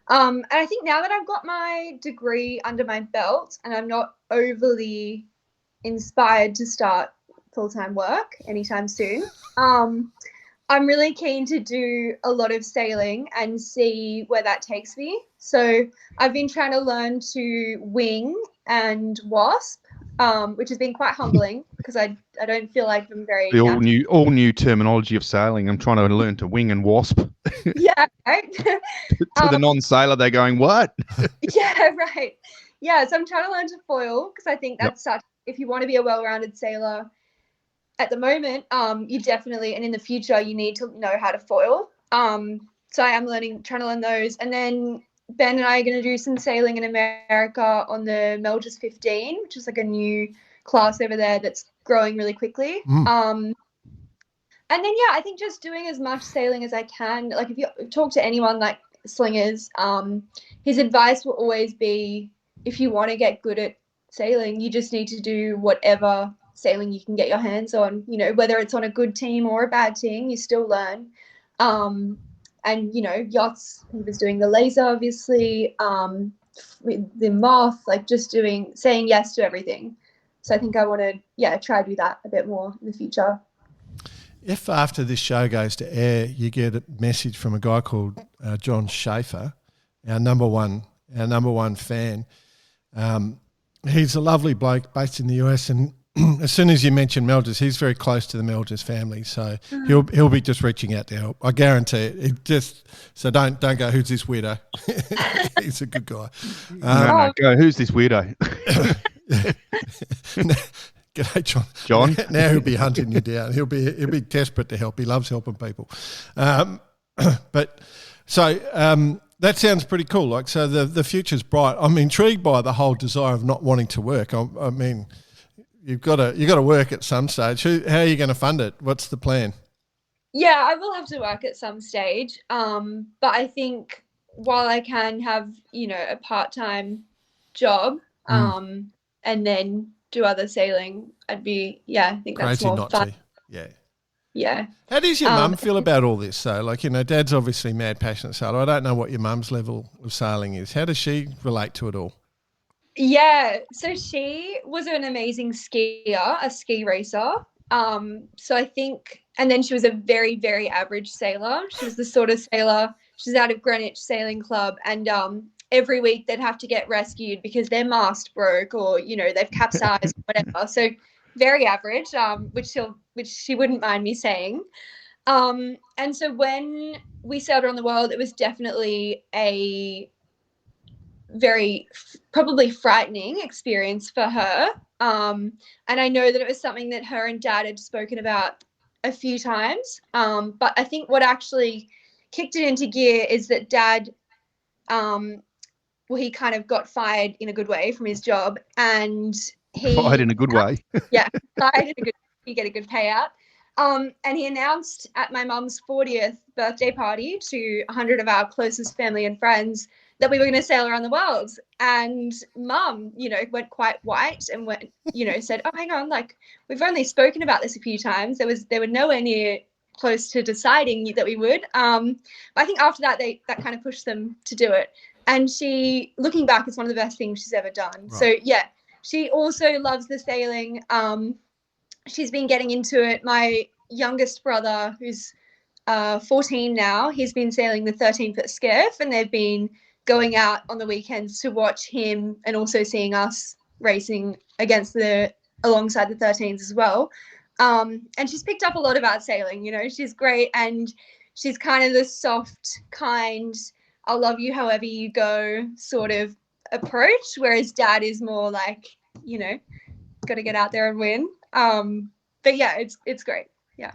And I think now that I've got my degree under my belt and I'm not overly inspired to start full-time work anytime soon, I'm really keen to do a lot of sailing and see where that takes me. So I've been trying to learn to wing and wasp, which has been quite humbling because I don't feel like I'm very... The all new terminology of sailing. I'm trying to learn to wing and wasp. Yeah, right? To the non-sailor, they're going, what? Yeah, right. Yeah, so I'm trying to learn to foil because I think that's such... If you want to be a well-rounded sailor, at the moment, you definitely, and in the future, you need to know how to foil. So I am trying to learn those. And then Ben and I are going to do some sailing in America on the Melges 15, which is like a new class over there that's growing really quickly. And then, I think just doing as much sailing as I can. Like if you talk to anyone like Slingers, his advice will always be, if you want to get good at sailing, you just need to do whatever sailing you can get your hands on, whether it's on a good team or a bad team, you still learn. And yachts, he was doing the laser, obviously, with the moth, like just saying yes to everything. So I think I want to try to do that a bit more in the future. If after this show goes to air you get a message from a guy called John Schaefer, our number one fan, he's a lovely bloke based in the US, and as soon as you mention Melges, he's very close to the Melges family, so he'll be just reaching out to help. I guarantee it. So don't go, who's this weirdo? He's a good guy. No, go, who's this weirdo? G'day, John. John. Now he'll be hunting you down. He'll be desperate to help. He loves helping people. But that sounds pretty cool. Like, so the future's bright. I'm intrigued by the whole desire of not wanting to work. I mean, you've got to work at some stage. How are you going to fund it? What's the plan? Yeah, I will have to work at some stage. But I think while I can have, a part-time job, and then do other sailing, I think that's more fun. Yeah. How does your mum feel about all this? So, like, Dad's obviously mad passionate sailor. I don't know what your mum's level of sailing is. How does she relate to it all? Yeah, so she was an amazing skier, a ski racer. So I think, and then she was a very, very average sailor. She was the sort of sailor, she's out of Greenwich Sailing Club, and every week they'd have to get rescued because their mast broke or, they've capsized or whatever. So very average, which she wouldn't mind me saying. And so when we sailed around the world, it was definitely a very probably frightening experience for her. And I know that it was something that her and Dad had spoken about a few times. But I think what actually kicked it into gear is that Dad, he kind of got fired in a good way from his job, and fired in a good way. Yeah, fired in a good way. You get a good payout. And he announced at my mum's 40th birthday party to 100 of our closest family and friends that we were going to sail around the world. And mum, went quite white and went, said, oh, hang on, like, we've only spoken about this a few times. They were nowhere near close to deciding that we would. But I think after that, that kind of pushed them to do it. And she, looking back, it's one of the best things she's ever done. Right. So, yeah, she also loves the sailing. She's been getting into it. My youngest brother, who's 14 now, he's been sailing the 13-foot skiff, and they've been going out on the weekends to watch him and also seeing us racing alongside the 13s as well. And she's picked up a lot about sailing. She's great, and she's kind of the soft, kind, I'll love you however you go sort of approach, whereas Dad is more like, got to get out there and win. But yeah, it's great. Yeah.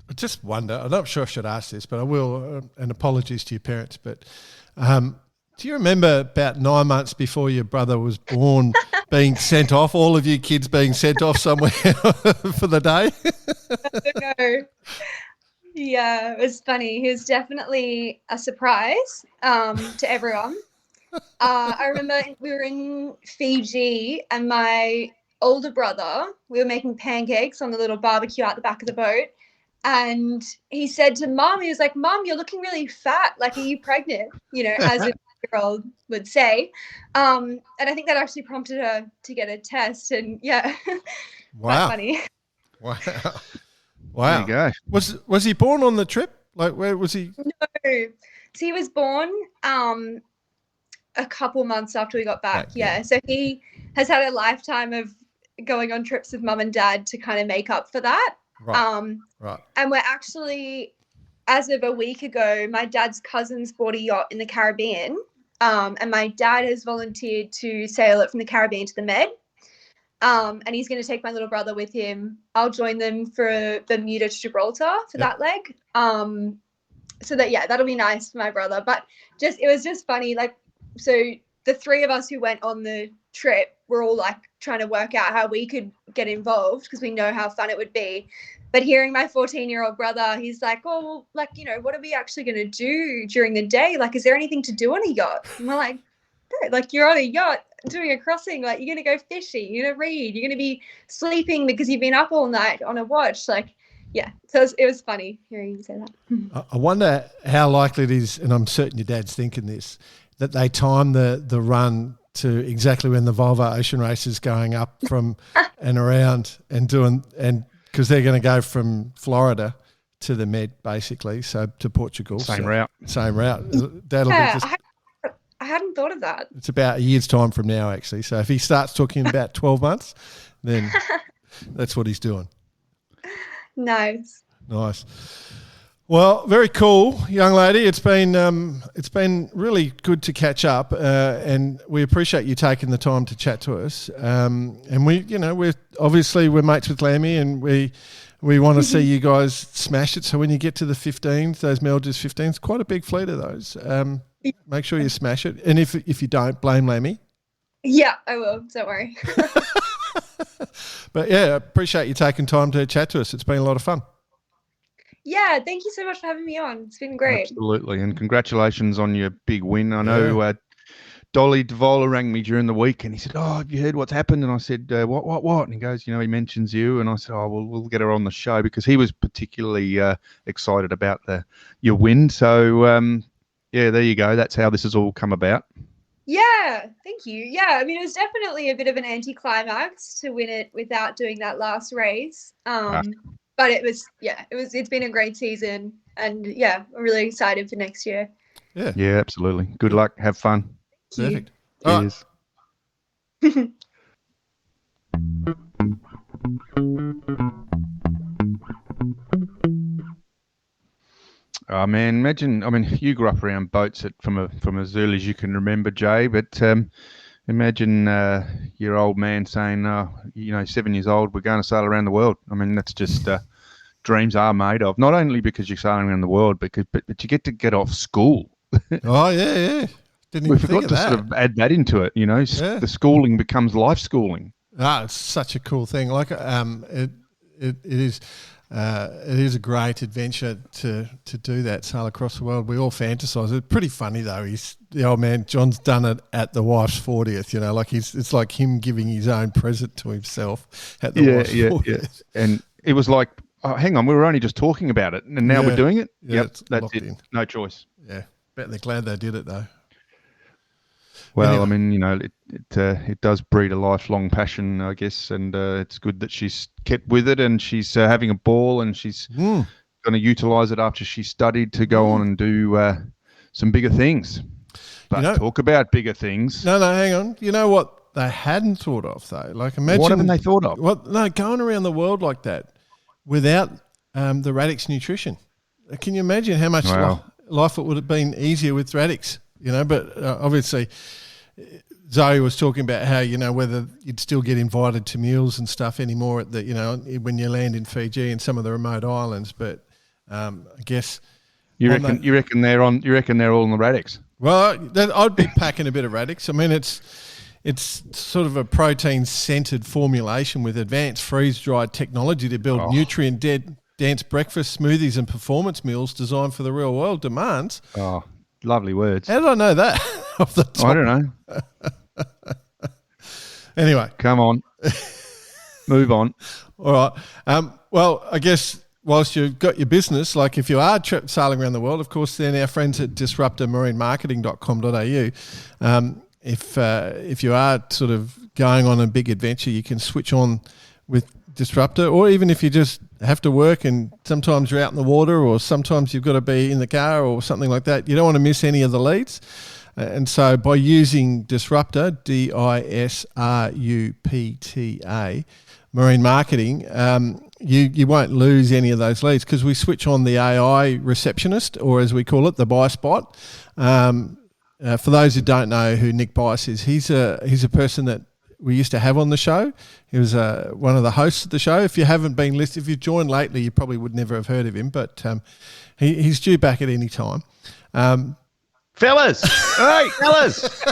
I just wonder, I'm not sure I should ask this, but I will, and apologies to your parents, but do you remember about 9 months before your brother was born being sent off, all of you kids being sent off somewhere for the day? I don't know. Yeah, it was funny. He was definitely a surprise to everyone. I remember we were in Fiji, and my older brother, we were making pancakes on the little barbecue out the back of the boat, and he said to Mum, he was like, Mum, you're looking really fat. Like, are you pregnant? As a 5-year-old would say. And I think that actually prompted her to get a test. And yeah, wow, funny. Wow. There you go. Was he born on the trip? Like, where was he? No, so he was born a couple months after we got back. Yeah, so he has had a lifetime of going on trips with Mum and Dad to kind of make up for that. Right. Right. And we're actually, as of a week ago, my dad's cousins bought a yacht in the Caribbean, and my dad has volunteered to sail it from the Caribbean to the Med, and he's going to take my little brother with him. I'll join them for Bermuda to Gibraltar for that leg. So that'll be nice for my brother. But it was just funny. Like, so the three of us who went on the trip were all like trying to work out how we could get involved because we know how fun it would be. But hearing my 14-year-old brother, he's like, oh, well, like, what are we actually going to do during the day? Like, is there anything to do on a yacht? And we're like, no, like, you're on a yacht doing a crossing. Like, you're going to go fishing. You're going to read. You're going to be sleeping because you've been up all night on a watch. Like, yeah. So it was funny hearing you say that. I wonder how likely it is, and I'm certain your dad's thinking this, that they time the run to exactly when the Volvo Ocean Race is going up from and around and because they're going to go from Florida to the Med, basically, so to Portugal. Same route. That'll be just, I hadn't thought of that. It's about a year's time from now, actually. So if he starts talking about 12 months, then that's what he's doing. Nice. Well, very cool, young lady. It's been really good to catch up, and we appreciate you taking the time to chat to us. And we're mates with Lammy, and we want to see you guys smash it. So when you get to the 15s, those Melges 15s, quite a big fleet of those. Make sure you smash it, and if you don't, blame Lammy. Yeah, I will. Don't worry. But yeah, appreciate you taking time to chat to us. It's been a lot of fun. Yeah, thank you so much for having me on. It's been great. Absolutely, and congratulations on your big win. I know Dolly Devola rang me during the week, and he said, "Oh, have you heard what's happened?" And I said, "What?" And he goes, "He mentions you." And I said, "Oh, well, we'll get her on the show," because he was particularly excited about your win. So, there you go. That's how this has all come about. Yeah, thank you. Yeah, I mean, it was definitely a bit of an anticlimax to win it without doing that last race. But it's been a great season, and yeah, we're really excited for next year. Yeah, absolutely. Good luck. Have fun. Perfect. Cheers. Oh man, imagine. I mean, you grew up around boats from as early as you can remember, Jay. But imagine your old man saying, 7 years old, we're going to sail around the world. I mean, that's just dreams are made of. Not only because you're sailing around the world, but you get off school. Oh yeah. We forgot to sort of add that into it. The schooling becomes life schooling. It's such a cool thing. Like it is. it is a great adventure to do that, sail across the world. We all fantasise. It's pretty funny though. The old man John's done it at the wife's 40th. Like it's like him giving his own present to himself at the wife's 40th. Yeah. And it was like, oh, hang on, we were only just talking about it, and now we're doing it. Yeah, that's it. No choice. Yeah, bet they're glad they did it though. Well, anyway. It does breed a lifelong passion, I guess, and it's good that she's kept with it and she's having a ball and she's going to utilise it after she studied to go on and do some bigger things. But talk about bigger things. No, hang on. You know what they hadn't thought of though? Like imagine what haven't they thought of? Going around the world like that without the Radix nutrition. Can you imagine how much life it would have been easier with Radix? But obviously Zoe was talking about how, whether you'd still get invited to meals and stuff anymore at the, when you land in Fiji and some of the remote islands. But I guess you reckon they're all on the Radix? Well, I'd be packing a bit of Radix. I mean, it's sort of a protein-centered formulation with advanced freeze-dried technology to build nutrient-dense breakfast, smoothies and performance meals designed for the real-world demands. Oh, lovely words. How did I know that off the top? I don't know. Anyway. Come on. Move on. All right. Well, I guess whilst you've got your business, like if you are sailing around the world, of course, then our friends at disruptormarinemarketing.com.au, if you are sort of going on a big adventure, you can switch on with Disruptor, or even if you just have to work and sometimes you're out in the water or sometimes you've got to be in the car or something like that, you don't want to miss any of the leads. And so by using Disruptor, DISRUPTA, marine marketing, you won't lose any of those leads because we switch on the AI receptionist, or as we call it, the buy spot. For those who don't know who Nick Bice is, he's a person that we used to have on the show. He was one of the hosts of the show. If you haven't been listed, if you've joined lately, you probably would never have heard of him, but he's due back at any time. Fellas! Hey, fellas!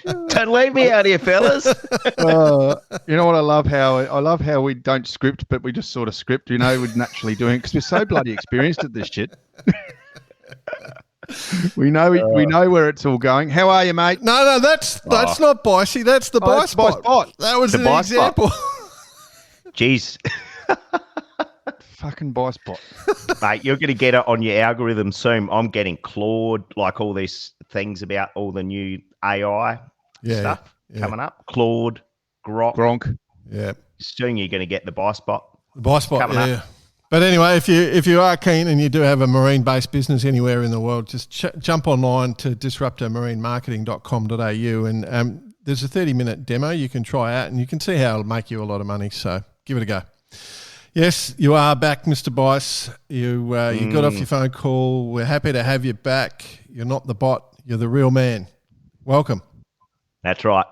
Don't leave me out here, fellas. You know what I love how we don't script, but we just sort of script, we're naturally doing it because we're so bloody experienced at this shit. We know where it's all going. How are you, mate? No, that's not Bicey. That's the buy spot. That was an example. Jeez. Fucking buy spot. Mate, you're going to get it on your algorithm soon. I'm getting Claude, like all these things about all the new AI stuff coming up. Claude, Gronk. Yeah. Soon you're going to get the buy spot. The buy spot, coming up. But anyway, if you are keen and you do have a marine-based business anywhere in the world, just jump online to disruptormarinemarketing.com.au and there's a 30-minute demo you can try out and you can see how it'll make you a lot of money. So give it a go. Yes, you are back, Mr. Bice. You got off your phone call. We're happy to have you back. You're not the bot. You're the real man. Welcome. That's right.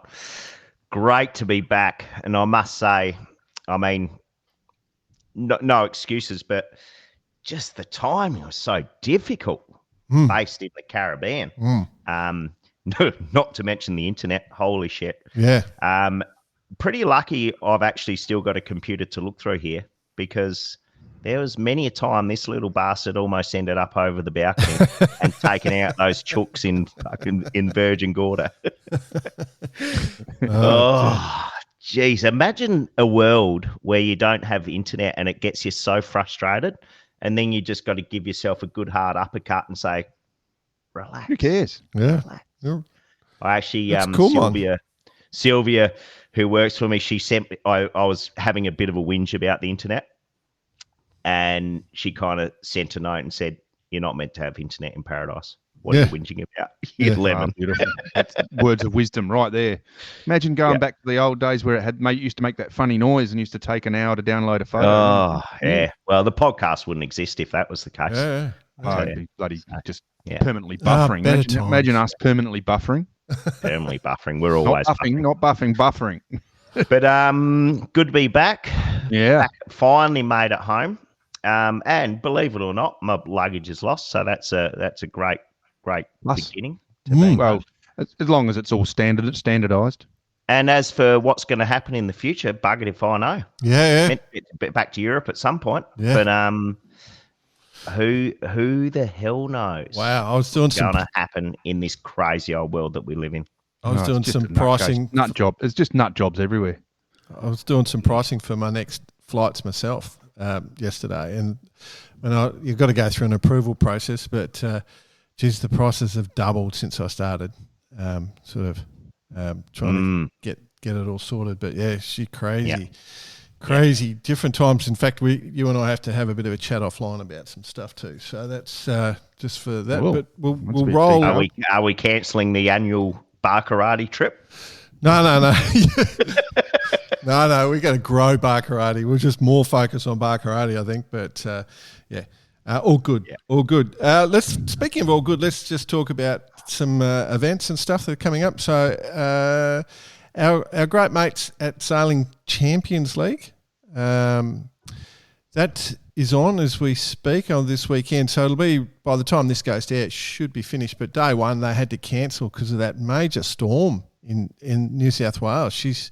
Great to be back. And I must say, I mean, no excuses, but just the timing was so difficult based in the Caribbean. Not to mention the internet. Holy shit. Yeah. Pretty lucky I've actually still got a computer to look through here because there was many a time this little bastard almost ended up over the balcony and taking out those chooks in Virgin Gorda. Geez, imagine a world where you don't have internet and it gets you so frustrated and then you just got to give yourself a good hard uppercut and say, relax. Who cares? Yeah. Relax. I actually, cool, Sylvia, who works for me, she sent me, I was having a bit of a whinge about the internet and she kind of sent a note and said, you're not meant to have internet in paradise. What are you whinging about? You lemon. Beautiful. That's words of wisdom right there. Imagine going back to the old days where it used to make that funny noise and used to take an hour to download a photo. Oh, yeah. Well, the podcast wouldn't exist if that was the case. Yeah. It'd be bloody just permanently buffering. Imagine us permanently buffering. Permanently buffering. We're always not buffering. But good to be back. Yeah. Finally made it home. And believe it or not, my luggage is lost. So that's a great beginning. Well, as long as it's all standardized. And as for what's going to happen in the future, buggered if I know. Yeah. Meant to get back to Europe at some point. Yeah. But who the hell knows? Wow, I was doing what's some going to happen in this crazy old world that we live in. I was doing some pricing. Nut job. It's just nut jobs everywhere. I was doing some pricing for my next flights myself yesterday, and you've got to go through an approval process. But geez, the prices have doubled since I started. Trying to get it all sorted. But yeah, she's crazy. Crazy, different times. In fact, you and I have to have a bit of a chat offline about some stuff too. So that's just for that. Whoa, but we'll roll. Are we cancelling the annual Baccarati trip? No. No. We're going to grow Baccarati. We'll just more focus on Baccarati, I think. But all good. Yeah. All good. Speaking of all good, let's just talk about some events and stuff that are coming up. So. Our great mates at Sailing Champions League, that is on as we speak on this weekend. So it'll be, by the time this goes down, it should be finished. But day one, they had to cancel because of that major storm in New South Wales. She's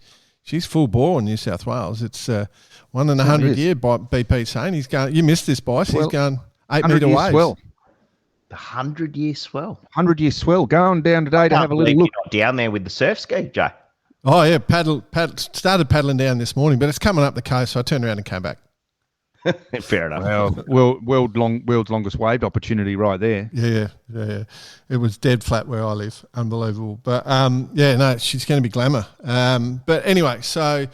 full bore in New South Wales. It's 1 in 100 year, BP saying. He's going, you missed this, Bice. He's going 8 metre waves. Swell. The 100-year swell. 100-year swell. Going down today to have a little look. You're not down there with the surf ski, Joe. Oh, yeah, started paddling down this morning, but it's coming up the coast, so I turned around and came back. Fair enough. Well, world's longest wave opportunity right there. Yeah. It was dead flat where I live. Unbelievable. But, she's going to be glamour. But anyway, so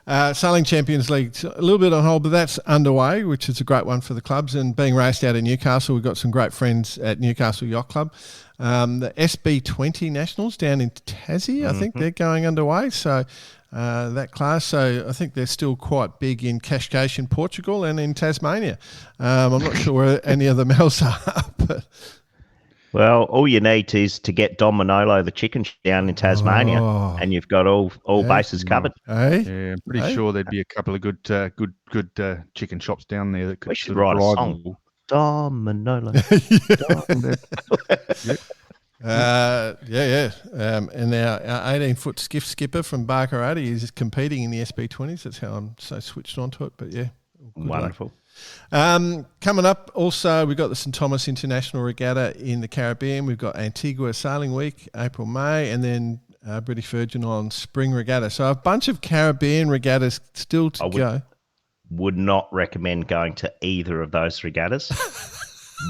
Sailing Champions League, a little bit on hold, but that's underway, which is a great one for the clubs. And being raced out in Newcastle, we've got some great friends at Newcastle Yacht Club. The SB20 Nationals down in Tassie, I think they're going underway. So that class. So I think they're still quite big in Cascais, Portugal, and in Tasmania. I'm not sure where any of them else are. But well, all you need is to get Don Manolo, the chicken down in Tasmania, and you've got all bases covered. Hey? Yeah, I'm pretty sure there'd be a couple of good chicken shops down there that could. We should write a song. Dom Manolo. And our 18-foot skiff skipper from Baccarati is competing in the SB20s. That's how I'm so switched onto it. But yeah, wonderful. Coming up, also we've got the St Thomas International Regatta in the Caribbean. We've got Antigua Sailing Week, April, May, and then British Virgin Islands Spring Regatta. So a bunch of Caribbean regattas still to go. Would not recommend going to either of those regattas.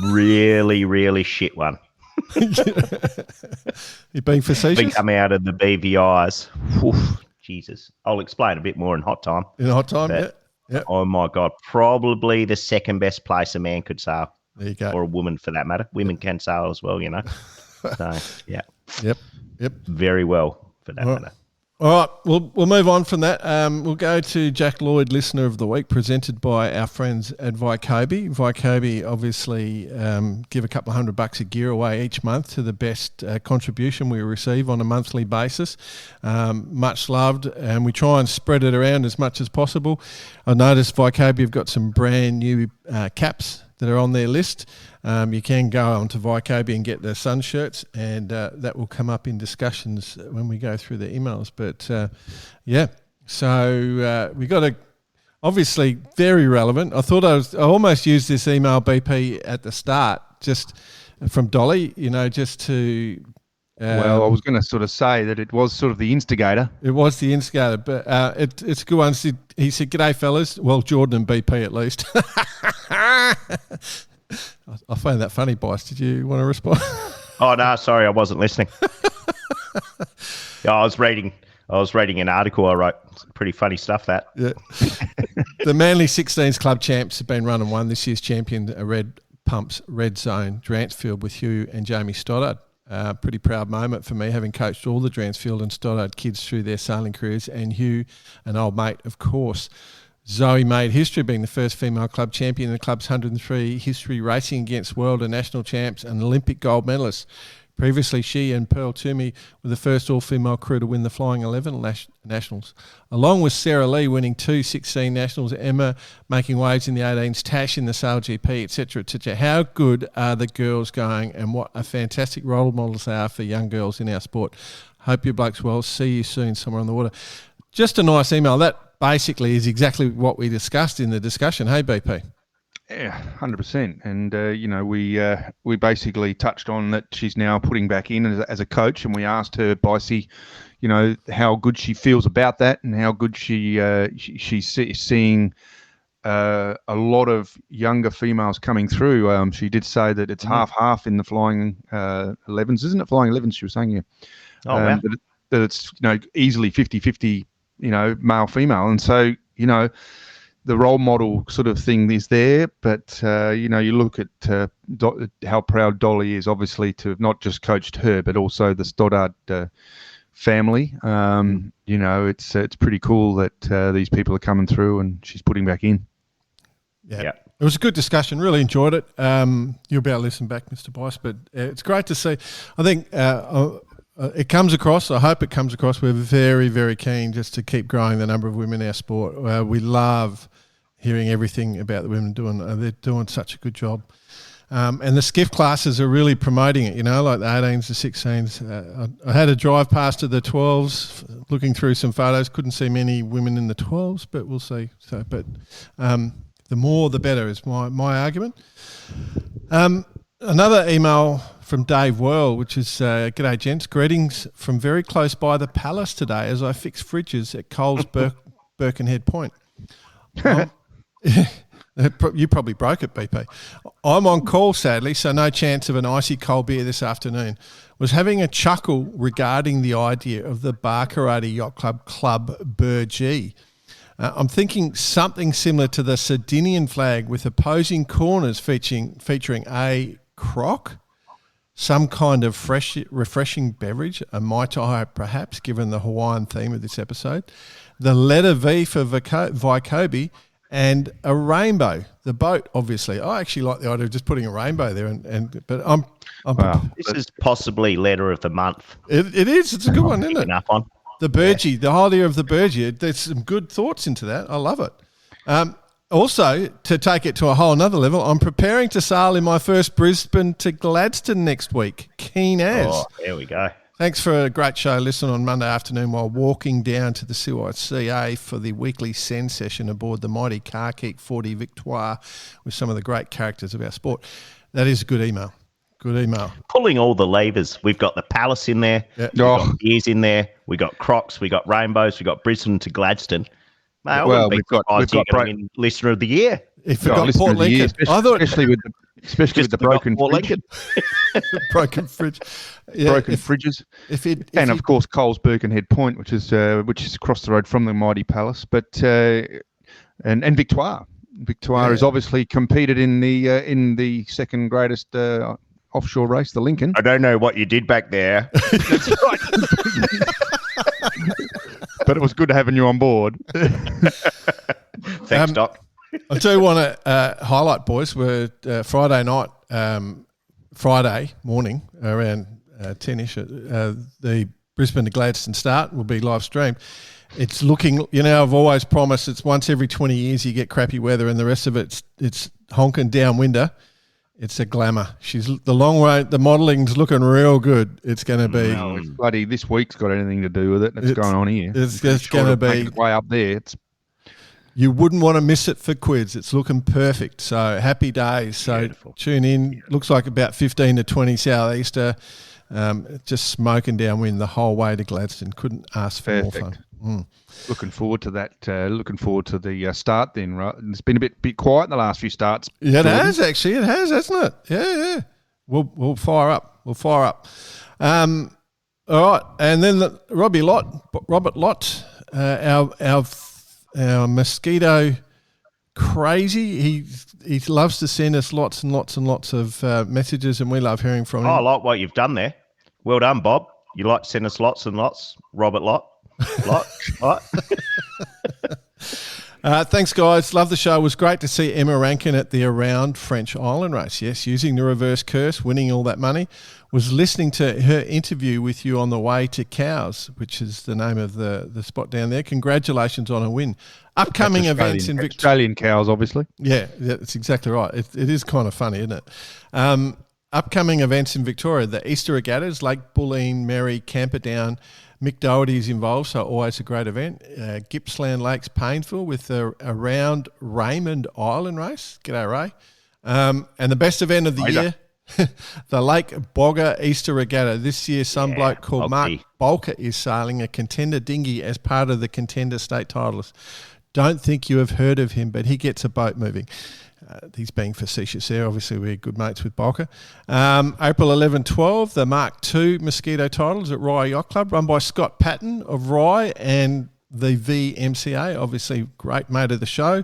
Really, really shit one. You're being facetious? Been coming out of the BVIs. Oof, Jesus. I'll explain a bit more in hot time. In hot time, yeah. Oh, my God. Probably the second best place a man could sail. There you go. Or a woman, for that matter. Women can sail as well, you know. So, yeah. Yep. Very well, for that matter. All right, we'll move on from that. We'll go to Jack Lloyd, Listener of the Week, presented by our friends at Vycobi. Vycobi obviously give a couple of $100 of gear away each month to the best contribution we receive on a monthly basis. Much loved, and we try and spread it around as much as possible. I noticed Vycobi have got some brand new caps that are on their list. You can go onto Vycobi and get the sun shirts, and that will come up in discussions when we go through the emails. But so we got obviously very relevant. I almost used this email BP at the start, just from Dolly, just to. Well, I was going to sort of say that it was sort of the instigator. It was the instigator, but it's a good one. He said, "G'day, fellas." Well, Jordan and BP at least. I find that funny, Bice. Did you want to respond? Oh no, sorry, I wasn't listening. I was reading an article I wrote. It's pretty funny stuff, that. Yeah. The Manly 16s club champs have been run and won this year's champion, Red Pumps Red Zone Dransfield, with Hugh and Jamie Stoddard. Pretty proud moment for me, having coached all the Dransfield and Stoddard kids through their sailing careers, and Hugh, an old mate, of course. Zoe made history, being the first female club champion in the club's 103 history, racing against world and national champs and Olympic gold medalists. Previously, she and Pearl Toomey were the first all-female crew to win the Flying 11 Nationals, along with Sarah Lee winning 2 16 Nationals, Emma making waves in the 18s, Tash in the Sail GP, etc., etc. How good are the girls going, and what a fantastic role models they are for young girls in our sport. Hope your bloke's well. See you soon somewhere on the water. Just a nice email. That basically is exactly what we discussed in the discussion. Hey, BP. Yeah, 100%. And, we basically touched on that she's now putting back in as a coach, and we asked her, Bicey, how good she feels about that and how good she's seeing a lot of younger females coming through. She did say that it's half in the flying 11s, isn't it? Flying 11s, she was saying, yeah. Oh, wow. That it's, easily 50-50, male, female. And so, the role model sort of thing is there, but, you look at how proud Dolly is, obviously, to have not just coached her, but also the Stoddard family. It's pretty cool that these people are coming through and she's putting back in. Yeah. It was a good discussion. Really enjoyed it. You'll be able to listen back, Mr. Bice, but it's great to see. I think it comes across. I hope it comes across. We're very, very keen just to keep growing the number of women in our sport. We love hearing everything about the women doing. They're doing such a good job. And the skiff classes are really promoting it, like the 18s, the 16s. I had a drive past to the 12s, looking through some photos. Couldn't see many women in the 12s, but we'll see. So, but the more, the better is my argument. Another email from Dave Worrell, which is, G'day gents, greetings from very close by the Palace today as I fix fridges at Coles Birkenhead Point. You probably broke it, BP. I'm on call, sadly, so no chance of an icy cold beer this afternoon. Was having a chuckle regarding the idea of the Bar Karate Yacht Club Burgee. I'm thinking something similar to the Sardinian flag with opposing corners featuring a crock, some kind of refreshing beverage, a Mai Tai perhaps, given the Hawaiian theme of this episode, the letter V for Vycobi, and a rainbow, the boat, obviously. I actually like the idea of just putting a rainbow there, but I'm wow. This is possibly letter of the month. It is. It's a good one, isn't it? Up on. The Burgee, the idea of the Burgee. There's some good thoughts into that. I love it. Also, to take it to a whole nother level, I'm preparing to sail in my first Brisbane to Gladstone next week. Keen as. Oh, there we go. Thanks for a great show. Listen on Monday afternoon while walking down to the CYCA for the weekly Send session aboard the mighty Carkeek 40 Victoire with some of the great characters of our sport. That is a good email. Good email. Pulling all the levers. We've got the Palace in there. Yeah. We've got beers in there. We've got Crocs. We've got Rainbows. We've got Brisbane to Gladstone. Mate, we've got Listener of the Year. He forgot Port Lincoln. Especially with the broken fridge. Broken fridge. Yeah, broken fridges. Of course, Coles Birkenhead Point, which is across the road from the mighty Palace. But and Victoire. Victoire has obviously competed in the second greatest offshore race, the Lincoln. I don't know what you did back there. That's right. But it was good having you on board. Thanks, Doc. I do want to highlight, boys, we're Friday night, Friday morning around 10-ish, the Brisbane to Gladstone start will be live streamed. It's looking, I've always promised it's once every 20 years you get crappy weather and the rest of it's honking downwinder. It's a glamour. The long way, the modelling's looking real good. It's going to be. No, it's bloody, this week's got anything to do with it. It's going on here. It's going to be. Way up there. You wouldn't want to miss it for quids. It's looking perfect. So happy days. So beautiful. Tune in. Looks like about 15 to 20 southeaster. Just smoking downwind the whole way to Gladstone. Couldn't ask for more fun. Looking forward to that. Looking forward to the start then, right? It's been a bit quiet in the last few starts. Yeah, it has actually. It has, hasn't it? Yeah. We'll fire up. All right, and then Robert Lott, our mosquito crazy. He loves to send us lots and lots and lots of messages, and we love hearing from him. I like what you've done there. Well done, Bob. You like to send us lots and lots. Robert Lott. Thanks, guys. Love the show. It was great to see Emma Rankin at the Around French Island race. Yes, using the reverse curse, winning all that money. Was listening to her interview with you on the way to Cows, which is the name of the spot down there. Congratulations on a win. Upcoming events in Victoria. Australian Cows, obviously. Yeah, that's exactly right. It is kind of funny, isn't it? upcoming events in Victoria, the Easter Regattas, Lake Bulleen, Merry, Camperdown, Mick Doherty's involved, so always a great event. Gippsland Lakes, Painville with a round Raymond Island race. G'day, Ray. And the best event of the year, the Lake Bogger Easter Regatta. This year, some bloke called Mark Bolker is sailing a contender dinghy as part of the contender state titles. Don't think you have heard of him, but he gets a boat moving. He's being facetious there. Obviously, we're good mates with Bolker. April 11, 12, the Mark II Mosquito titles at Rye Yacht Club, run by Scott Patton of Rye and the VMCA, obviously great mate of the show.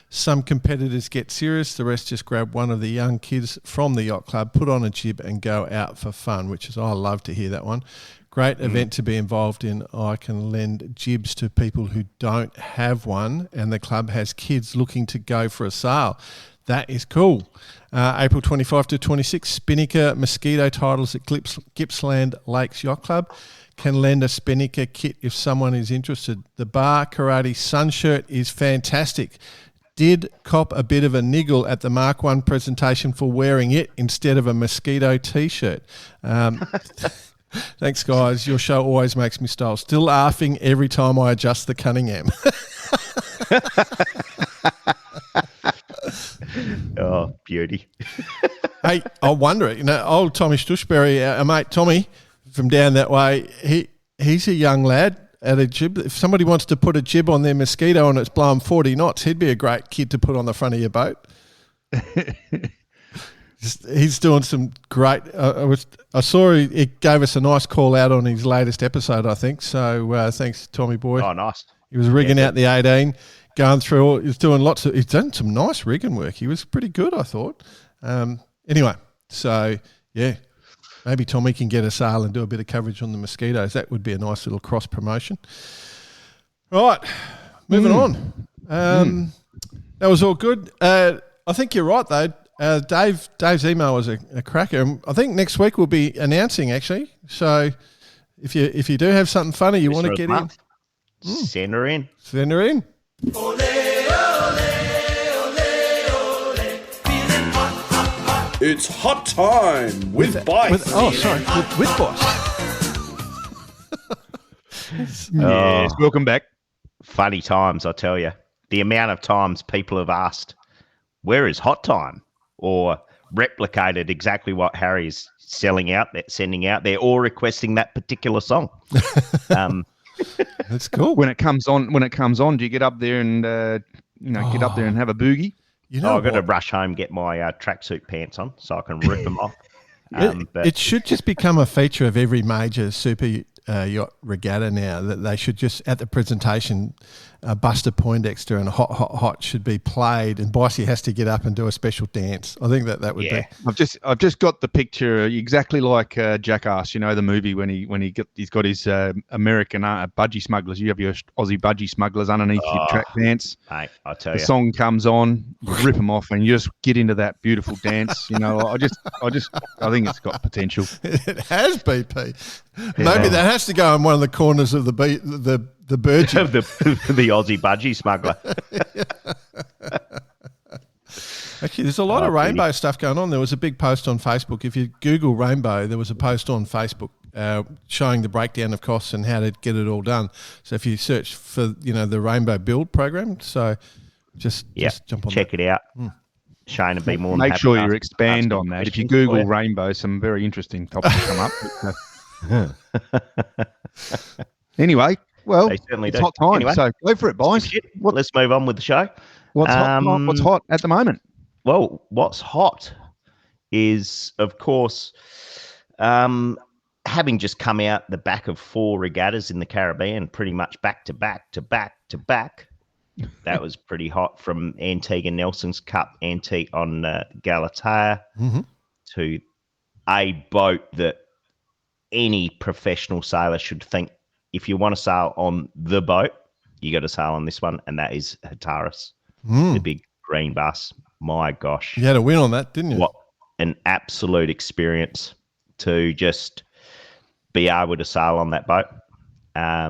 Some competitors get serious. The rest just grab one of the young kids from the yacht club, put on a jib and go out for fun, which is, I love to hear that one. Great event to be involved in. I can lend jibs to people who don't have one, and the club has kids looking to go for a sail. That is cool. April 25 to 26, Spinnaker Mosquito titles at Gippsland Lakes Yacht Club. Can lend a Spinnaker kit if someone is interested. The Bar Karate Sun Shirt is fantastic. Did cop a bit of a niggle at the Mark I presentation for wearing it instead of a mosquito T-shirt. Thanks, guys. Your show always makes me style. Still laughing every time I adjust the Cunningham. Oh, beauty. Hey, I wonder, old Tommy Stushberry, our mate Tommy from down that way, he's a young lad at a jib. If somebody wants to put a jib on their mosquito and it's blowing 40 knots, he'd be a great kid to put on the front of your boat. He's doing some great. I saw he gave us a nice call out on his latest episode, I think. So thanks, Tommy boy. Oh, nice. He was rigging out the 18, going through. He's doing he's done some nice rigging work. He was pretty good, I thought. Anyway, so yeah, maybe Tommy can get a sail and do a bit of coverage on the mosquitoes. That would be a nice little cross promotion. Right, moving on. That was all good. I think you're right though. Dave's email was a cracker. I think next week we'll be announcing actually. So if you do have something funny you want to get in, send her in. Send her in. It's hot time with Bice. With Bice. Yes, welcome back. Funny times, I tell you. The amount of times people have asked, where is hot time? Or replicated exactly what Harry's sending out. They're all requesting that particular song. That's cool. When it comes on, do you get up there and get up there and have a boogie? I've got to rush home, get my tracksuit pants on so I can rip them off. It should just become a feature of every major super yacht regatta now, that they should just, at the presentation, Buster Poindexter and Hot, Hot, Hot should be played, and Bicey has to get up and do a special dance. I think that would be. I've just got the picture exactly like Jackass. You know the movie when he's got his American budgie smugglers. You have your Aussie budgie smugglers underneath your track pants. Mate, I tell you, the song comes on, you rip them off, and you just get into that beautiful dance. I think it's got potential. It has BP. Maybe that has to go in one of the corners of the Burgee. of the Aussie budgie smuggler. Actually, there's a lot of rainbow stuff going on. There was a big post on Facebook. If you Google rainbow, there was a post on Facebook showing the breakdown of costs and how to get it all done. So if you search for the rainbow build program, so just jump on. Check it out. Shane would be more. Make sure you expand on that. If you Google rainbow, some very interesting topics come up. Anyway. Well, it's hot time, anyway, so go for it, boys. Let's move on with the show. What's hot at the moment? Well, what's hot is, of course, having just come out the back of 4 regattas in the Caribbean, pretty much back to back to back to back. That was pretty hot, from Antigua Nelson's Cup Antique on Galatea to a boat that any professional sailor should think, if you want to sail on the boat, you got to sail on this one, and that is Hataris, the big green bus. My gosh. You had a win on that, didn't you? What an absolute experience to just be able to sail on that boat. I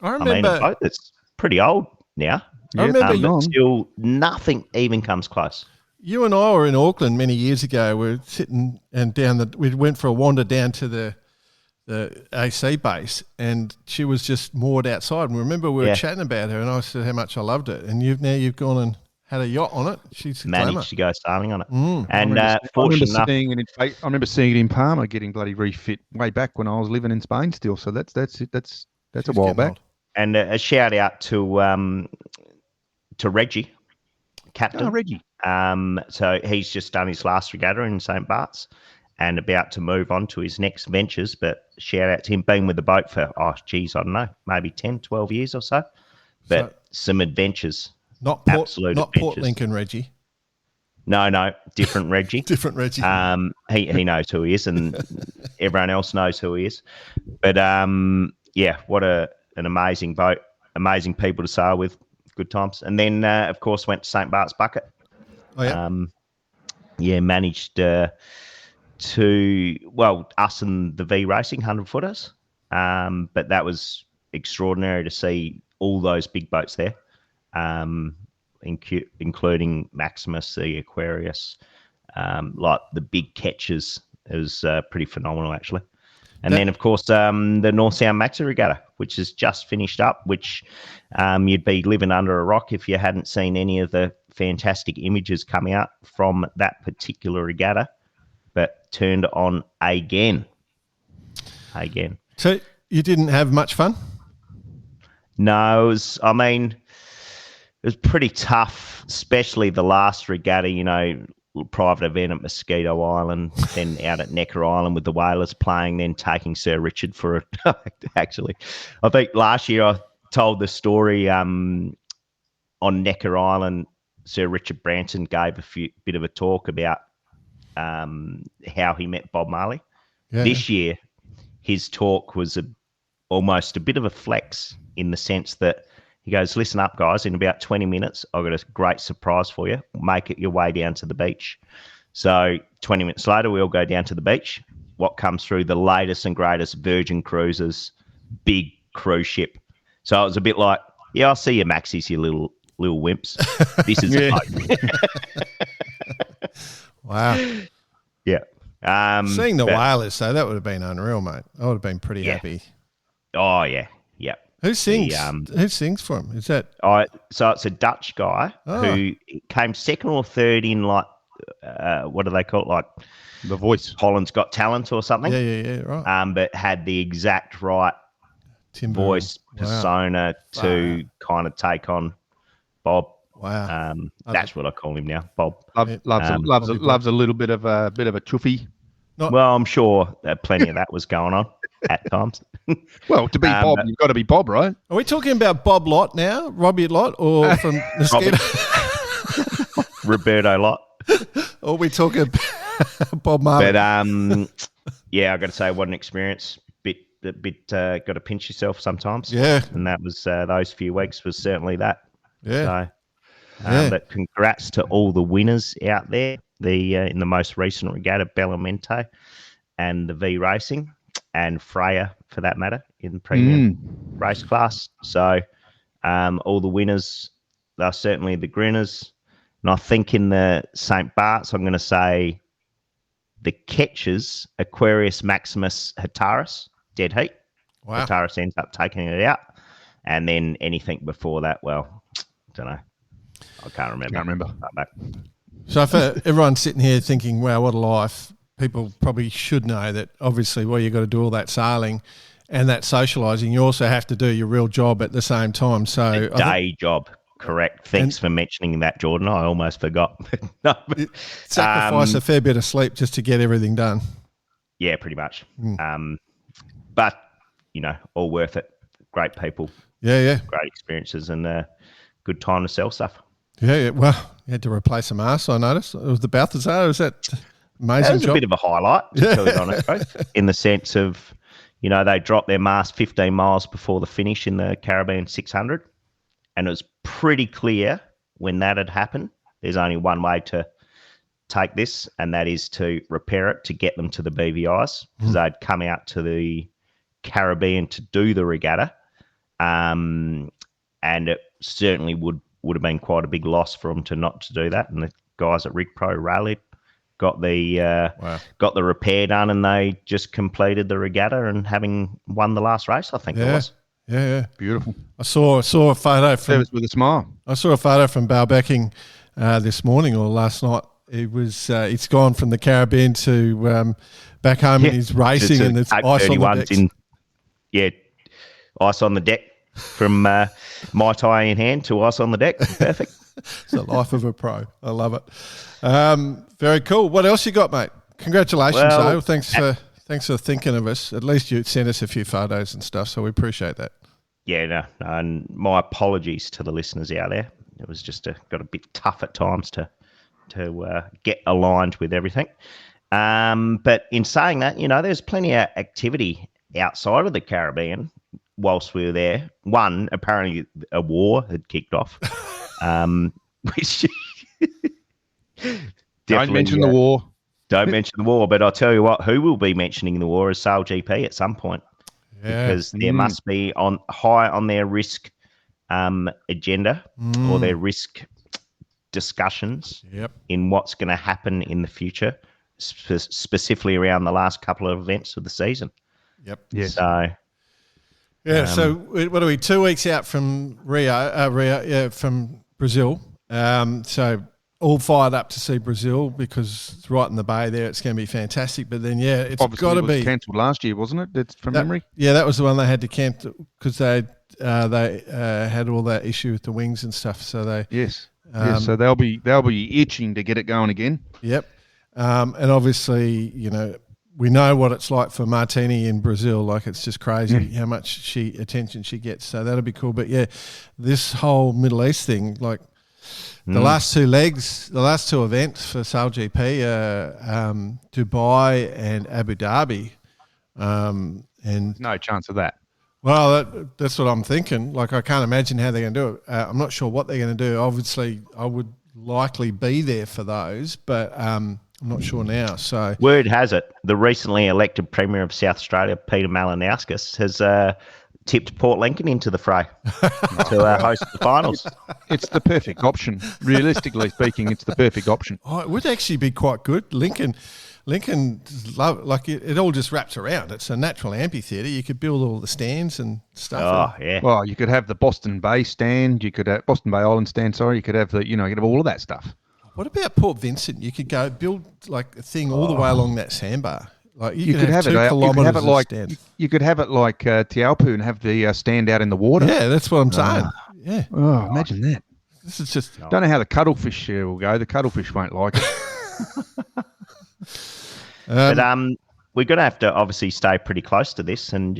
remember a boat that's pretty old now. I remember but still nothing even comes close. You and I were in Auckland many years ago. We were sitting and we went for a wander down to the AC base, and she was just moored outside. And remember we were chatting about her, and I said how much I loved it. And you've gone and had a yacht on it. She's managed to go sailing on it. And I remember seeing it in Palma getting bloody refit way back when I was living in Spain still. So that's a while back. Old. And a shout out to Reggie, captain. Oh, Reggie. So he's just done his last regatta in St. Bart's and about to move on to his next ventures. But shout out to him, being with the boat for, I don't know, maybe 10, 12 years or so. But some adventures. Not Port Lincoln Reggie. No, different Reggie. Different Reggie. He knows who he is, and everyone else knows who he is. But what an amazing boat, amazing people to sail with, good times. And then of course went to St. Bart's Bucket. Oh yeah. Managed us and the V Racing 100-footers. But that was extraordinary to see all those big boats there. Including Maximus, the Aquarius, like the big catches. It was pretty phenomenal, actually. And then, of course, the North Sound Maxi Regatta, which has just finished up, which you'd be living under a rock if you hadn't seen any of the fantastic images coming out from that particular regatta, but turned on again. So you didn't have much fun? No, it was pretty tough, especially the last regatta, private event at Mosquito Island, then out at Necker Island with the whalers playing, then taking Sir Richard for it. Actually, I think last year I told the story on Necker Island. Sir Richard Branson gave bit of a talk about how he met Bob Marley. Yeah. This year, his talk was almost a bit of a flex in the sense that he goes, listen up, guys, in about 20 minutes, I've got a great surprise for you. Make it your way down to the beach. So 20 minutes later, we all go down to the beach. What comes through? The latest and greatest Virgin Cruises, big cruise ship. So it was a bit like, I'll see you, Maxis, you little wimps. This is a boat. Wow. Yeah. Seeing the whalers, though, that would have been unreal, mate. I would have been pretty happy. Oh, yeah. Yeah. Who sings? Who sings for him? Is that? So it's a Dutch guy who came second or third in what do they call it? Like The Voice, Holland's Got Talent or something. Yeah, right. But had the exact right voice persona to kind of take on Bob. Wow. That's what I call him now, Bob. Loves a little bit of a chuffy. Well, I'm sure plenty of that was going on at times. Well, to be Bob, you've got to be Bob, right? Are we talking about Bob Lott now? Robbie Lott, or from Mosquito? Roberto Lott. Or are we talking Bob Marley? But I got to say, what an experience. Bit got to pinch yourself sometimes. Yeah. And that was those few weeks was certainly that. Yeah. So, but congrats to all the winners out there. In the most recent regatta, Bellamente and the V Racing and Freya, for that matter, in the premium race class. So all the winners, they're certainly the grinners. And I think in the St. Bart's, I'm going to say the catches, Aquarius, Maximus, Hataris, dead heat. Wow. Hataris ends up taking it out. And then anything before that, well, I don't know. I can't remember. So for everyone sitting here thinking, wow, what a life, people probably should know that obviously you've got to do all that sailing and that socialising, you also have to do your real job at the same time. So day job, correct. Thanks for mentioning that, Jordan. I almost forgot. Sacrifice a fair bit of sleep just to get everything done. Yeah, pretty much. But, all worth it. Great people. Yeah. Great experiences and good time to sell stuff. Yeah. Well, you had to replace some arse, I noticed. It was the Balthazar. Was that amazing That was job? a bit of a highlight, to tell you the honest truth, in the sense of, they dropped their mast 15 miles before the finish in the Caribbean 600. And it was pretty clear when that had happened, there's only one way to take this, and that is to repair it to get them to the BVIs, because they'd come out to the Caribbean to do the regatta. And it certainly would have been quite a big loss for them to not to do that. And the guys at Rig Pro rallied, got the repair done, and they just completed the regatta and having won the last race, I think it was. Yeah. Beautiful. I saw a photo from Service with a smile. I saw a photo from Balbecking this morning or last night. It was it's gone from the Caribbean to back home and he's racing and there's ice on the decks. Ice on the deck from Mai Tai in hand to ice on the deck. Perfect. It's the life of a pro. I love it. Very cool. What else you got, mate? Congratulations, though. Thanks for thinking of us. At least you sent us a few photos and stuff, so we appreciate that. Yeah, no, and my apologies to the listeners out there. It was just got a bit tough at times to get aligned with everything. But in saying that, there's plenty of activity outside of the Caribbean whilst we were there. One, apparently a war had kicked off. Which don't mention the war. Don't mention the war, but I'll tell you what, who will be mentioning the war is Sail GP at some point. Yeah. Because there must be high on their risk agenda or their risk discussions in what's going to happen in the future, specifically around the last couple of events of the season. Yep. Yes. So, so what are we? 2 weeks out from from Brazil. So all fired up to see Brazil because it's right in the bay there. It's going to be fantastic. But then, it's got to be cancelled last year, wasn't it? That's from memory. Yeah, that was the one they had to cancel because they had all that issue with the wings and stuff. So they so they'll be itching to get it going again. Yep. And obviously, we know what it's like for Martini in Brazil. Like, it's just crazy how much attention she gets. So that'll be cool. But this whole Middle East thing, like the last two events for Sail GP are Dubai and Abu Dhabi. And no chance of that. Well, that's what I'm thinking. Like, I can't imagine how they're going to do it. I'm not sure what they're going to do. Obviously, I would likely be there for those, but I'm not sure now. So, word has it, the recently elected Premier of South Australia, Peter Malinauskas, has tipped Port Lincoln into the fray to host the finals. It's the perfect option. Realistically speaking, it's the perfect option. Oh, it would actually be quite good. Lincoln love, like it all just wraps around. It's a natural amphitheatre. You could build all the stands and stuff. Oh, yeah. Well, you could have the Boston Bay stand. You could have Boston Bay Island stand. Sorry, you could have you could have all of that stuff. What about Port Vincent? You could go build like a thing all the way along that sandbar. Like you could have 2 kilometres of stand. You could have it like Taupo and have the stand out in the water. Yeah, that's what I'm saying. Yeah. Oh, imagine that. This is just. Don't know how the cuttlefish will go. The cuttlefish won't like it. But we're going to have to obviously stay pretty close to this and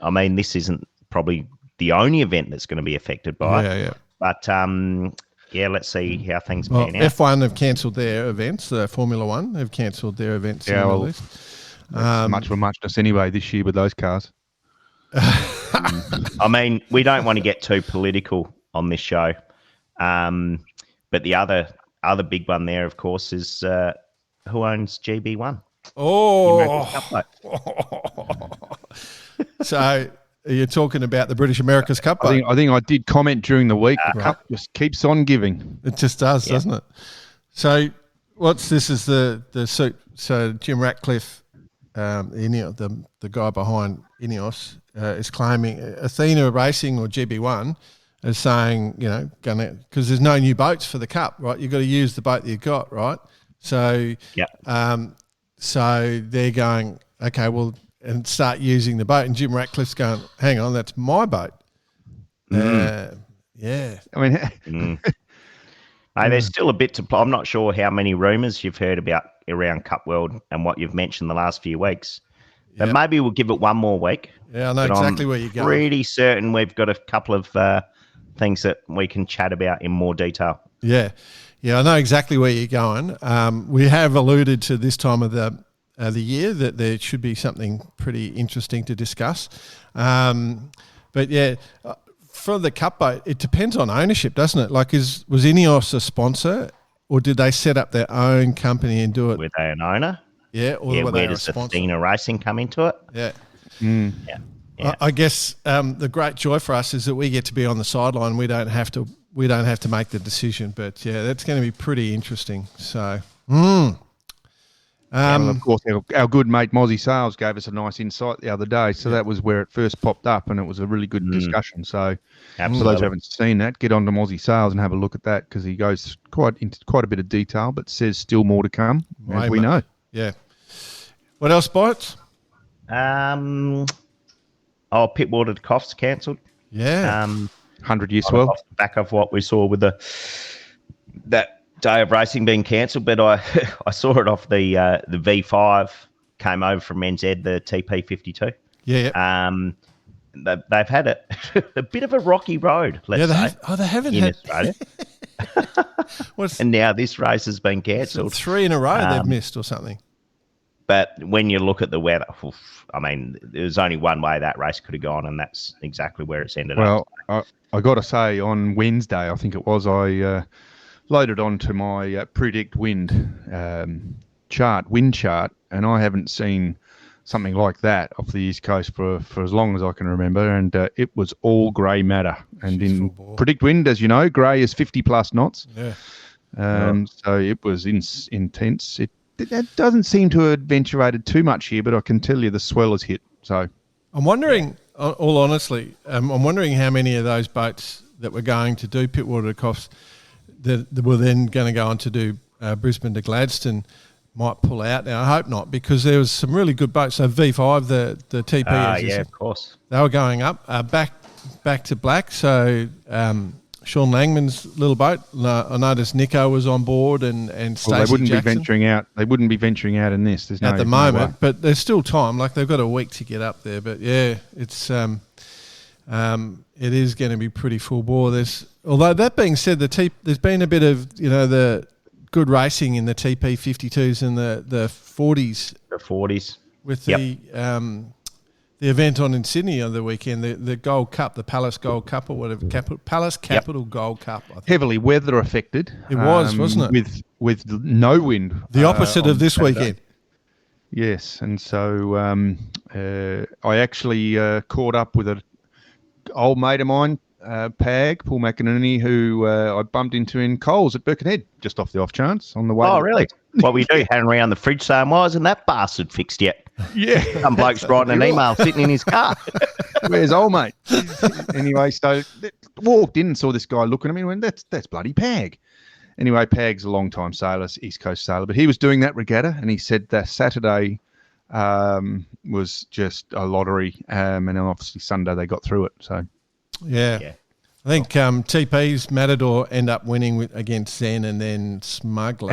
I mean, this isn't probably the only event that's going to be affected by it. Yeah. But let's see how things pan out. F1 have cancelled their events. Formula One have cancelled their events. Much for muchness anyway this year with those cars. I mean, we don't want to get too political on this show, but the other big one there, of course, is who owns GB1? Oh, so you're talking about the British America's Cup boat. I think I did comment during the week. The cup just keeps on giving. It just does, doesn't it? So this is the suit. So Jim Ratcliffe, the guy behind Ineos, is claiming Athena Racing or GB1 is saying, because there's no new boats for the Cup, right? You've got to use the boat that you've got, right? So, so they're going, okay, well, and start using the boat. And Jim Ratcliffe's going, hang on, that's my boat. Yeah. I mean, hey, there's still a bit to play. I'm not sure how many rumours you've heard about around Cup World and what you've mentioned the last few weeks. But maybe we'll give it one more week. Yeah, I know exactly where you're going. Pretty certain we've got a couple of things that we can chat about in more detail. Yeah, I know exactly where you're going. We have alluded to this time of the year that there should be something pretty interesting to discuss. But for the Cup boat, it depends on ownership, doesn't it? Like, was Ineos a sponsor, or did they set up their own company and do it? Were they an owner? Yeah, or where does Athena Racing come into it? Yeah. Yeah. I guess the great joy for us is that we get to be on the sideline. We don't have to we don't have to make the decision. But yeah, that's going to be pretty interesting. So, and of course, our good mate Mozzie Sales gave us a nice insight the other day. So that was where it first popped up, and it was a really good discussion. So, for those who haven't seen that, get on to Mozzie Sales and have a look at that, because he goes into quite a bit of detail, but says still more to come, as we know. Yeah. What else, Bites? Pittwater to Coffs cancelled. Yeah. 100-year swell. Off the back of what we saw with that day of racing being cancelled, but I saw it off the V5 came over from NZ, the TP52. Yeah. They've had a bit of a rocky road. Let's say. They haven't in had. Australia. What's And now this race has been cancelled. 3 in a row they've missed or something. But when you look at the weather, I mean, there's only one way that race could have gone, and that's exactly where it's ended up. Well, I got to say, on Wednesday, I think it was, I loaded onto my predict wind wind chart, and I haven't seen something like that off the East Coast for as long as I can remember, and it was all grey matter. And in predict wind, as you know, grey is 50+ knots. Yeah. So it was intense. It doesn't seem to have adventuated too much here, but I can tell you the swell has hit. So I'm wondering, all honestly, I'm wondering how many of those boats that were going to do Pittwater to Coffs that were then going to go on to do Brisbane to Gladstone might pull out. Now, I hope not, because there was some really good boats. So V5, the TP, yeah, of course. they were going up, back to black. So Sean Langman's little boat. I noticed Nico was on board and Stacey they wouldn't Jackson. be venturing out. They wouldn't be venturing out in this. There's at the moment, but there's still time. Like, they've got a week to get up there. But yeah, it's it is going to be pretty full bore. Although that being said, there's been a bit of the good racing in the TP52s and the 40s. The 40s with the event on in Sydney on the weekend, the Gold Cup, the Palace Gold Cup or whatever, Palace Capital Gold Cup. I think. Heavily weather affected. It was, wasn't it? With no wind. The opposite of this weekend. Yes, and so I actually caught up with an old mate of mine, Pag, Paul McInerney, who I bumped into in Coles at Birkenhead, just off the off chance on the way. Oh, really? What we do, hanging around the fridge saying, why isn't that bastard fixed yet? Yeah. Some bloke's writing an email sitting in his car. Where's old mate? Anyway, so walked in and saw this guy looking at me and went, that's bloody Pag. Anyway, Pag's a long-time sailor, East Coast sailor, but he was doing that regatta, and he said that Saturday was just a lottery, and then obviously Sunday they got through it. So, yeah. I think TP's Matador end up winning against Zen and then Smuggler.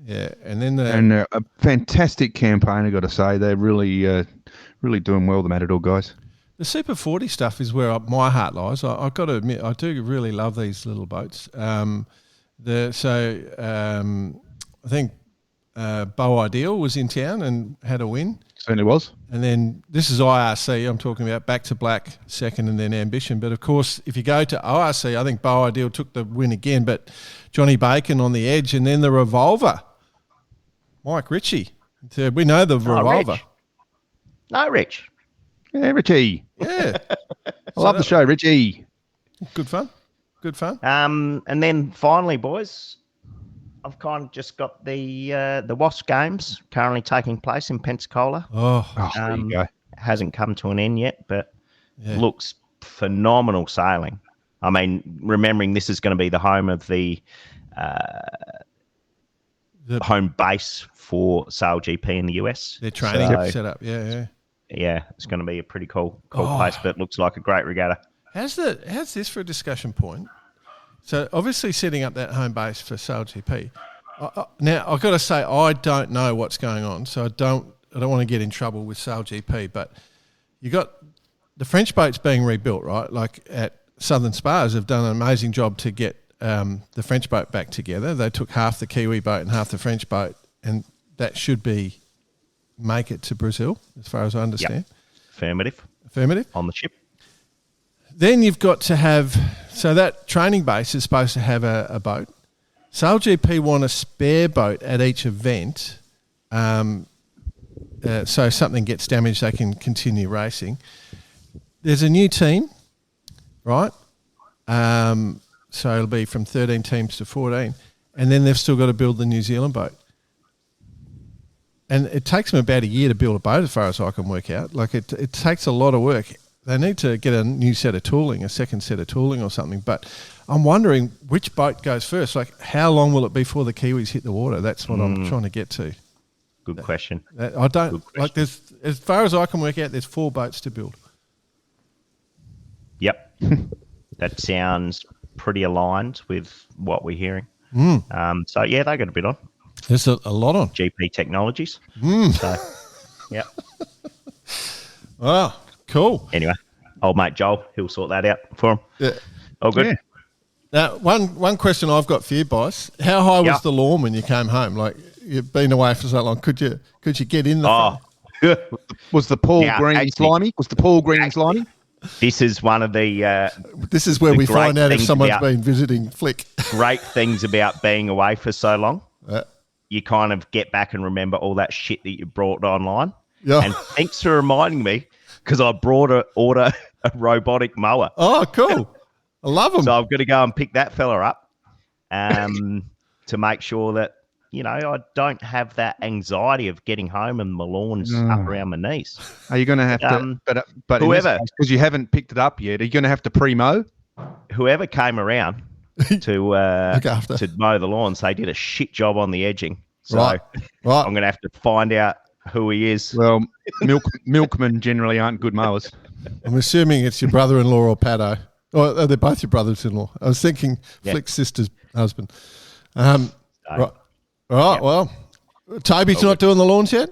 And then a fantastic campaign, I got to say. They're really doing well, the Matador guys. The Super 40 stuff is where my heart lies. I've got to admit, I do really love these little boats. I think Bo Ideal was in town and had a win. Certainly was. And then this is IRC, I'm talking about, back to black second and then Ambition. But of course, if you go to ORC, I think Bo Ideal took the win again, but Johnny Bacon on the edge, and then the Revolver, Mike Ritchie. We know the Revolver. Rich. Yeah, Richie. Yeah. I love the show, Richie. Good fun. And then finally, boys, I've kind of just got the Wasp Games currently taking place in Pensacola. There you go. Hasn't come to an end yet, but looks phenomenal sailing. I mean, remembering this is going to be the home of the home base for Sail GP in the US. Their training set up, yeah. Yeah, it's going to be a pretty cool place, but it looks like a great regatta. How's this for a discussion point? So obviously setting up that home base for Sail GP. Now I've got to say I don't know what's going on, so I don't want to get in trouble with Sail GP. But you got the French boats being rebuilt, right? Like at Southern Spars have done an amazing job to get the French boat back together. They took half the Kiwi boat and half the French boat, and that should make it to Brazil, as far as I understand. Yep. Affirmative. On the ship. Then you've got to have, so that training base is supposed to have a boat. Sail GP want a spare boat at each event, so if something gets damaged, they can continue racing. There's a new team, right? So it'll be from 13 teams to 14. And then they've still got to build the New Zealand boat. And it takes them about a year to build a boat, as far as I can work out. Like, it takes a lot of work. They need to get a new set of tooling, a second set of tooling or something. But I'm wondering which boat goes first. Like, how long will it be before the Kiwis hit the water? That's what I'm trying to get to. Good question. I don't like. There's, as far as I can work out, there's 4 boats to build. Yep. That sounds pretty aligned with what we're hearing. So, yeah, they got a bit on. There's a lot on. GP Technologies. So, yeah. Wow, cool. Anyway, old mate Joel, he'll sort that out for him. Yeah. All good. Yeah. Now, one question I've got for you, boss. How high was the lawn when you came home? Like, you've been away for so long. Could you get in the front? Was the pool green and slimy? Was the pool green and slimy? This is one of the This is where we find out if someone's been visiting Flick. Great things about being away for so long. You kind of get back and remember all that shit that you brought online. Yeah. And thanks for reminding me, because I brought a robotic mower. Oh, cool. I love them. So I'm going to go and pick that fella up to make sure that, you know, I don't have that anxiety of getting home and my lawn's up around my knees. Are you going to have to, but whoever, because you haven't picked it up yet, are you going to have to pre-mow? Whoever came around to mow the lawns, they did a shit job on the edging. So right. I'm going to have to find out who he is. Well, milkmen generally aren't good mowers. I'm assuming it's your brother-in-law or Pato. Oh, they're both your brothers-in-law. I was thinking Flick's sister's husband. Right. Well, Toby's not doing the lawns yet?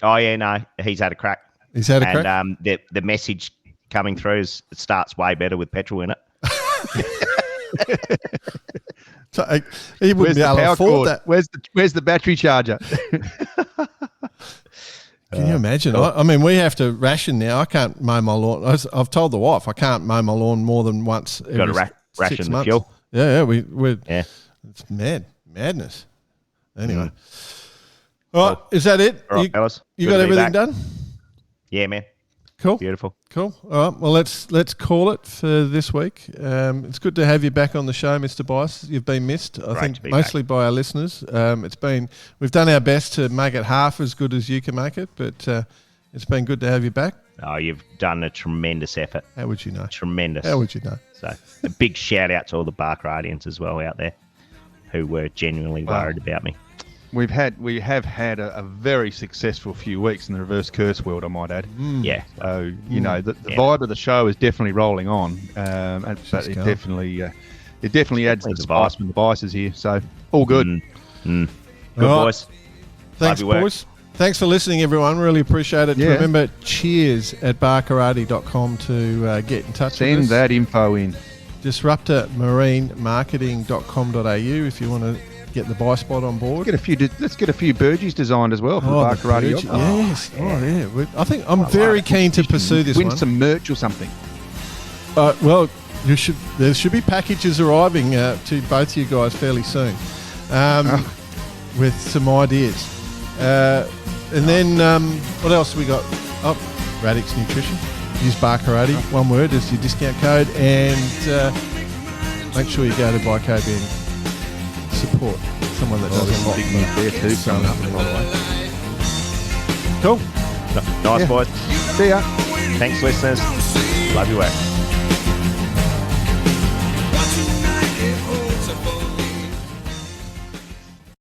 Oh, yeah, no. He's had a crack. He's had a crack? And the message coming through is it starts way better with petrol in it. So, he wouldn't be able to afford that. Where's the battery charger? Can you imagine? I mean, we have to ration now. I can't mow my lawn. I've told the wife I can't mow my lawn more than once every Got to ration 6 the months. fuel. Yeah, we're it's madness. Anyway, all right, is that it? All right, fellas. You got everything done? Yeah, man. Cool. Beautiful. Cool. All right. Well, let's call it for this week. It's good to have you back on the show, Mr. Bice. You've been missed, I think, mostly by our listeners. We've done our best to make it half as good as you can make it, but it's been good to have you back. Oh, you've done a tremendous effort. How would you know? Tremendous. How would you know? So a big shout out to all the Barcaradians as well out there who were genuinely worried about me. We have had a very successful few weeks in the reverse curse world, I might add. Yeah. So you know the vibe of the show is definitely rolling on, but it definitely adds the spice when the Bice is here. So all good. Good boys. Thanks, boys. Thanks for listening, everyone. Really appreciate it. Yeah. Remember, cheers@barkarati.com to get in touch with us. Send that info in. disruptormarinemarketing.com.au if you want to get the buy spot on board. Let's get a few burgees designed as well for the Barkarati. Yes. Yeah. I think I'm very keen to pursue this one. Win some merch or something. Well, there should be packages arriving to both you guys fairly soon with some ideas. And then what else we got? Oh, Radix Nutrition. Use Barkarati, one word, as your discount code, and make sure you go to Buy KB and support someone that does a lot. Big news there too, coming up, by the way. Cool. Nice, boys. See ya. Thanks, listeners. Love your work.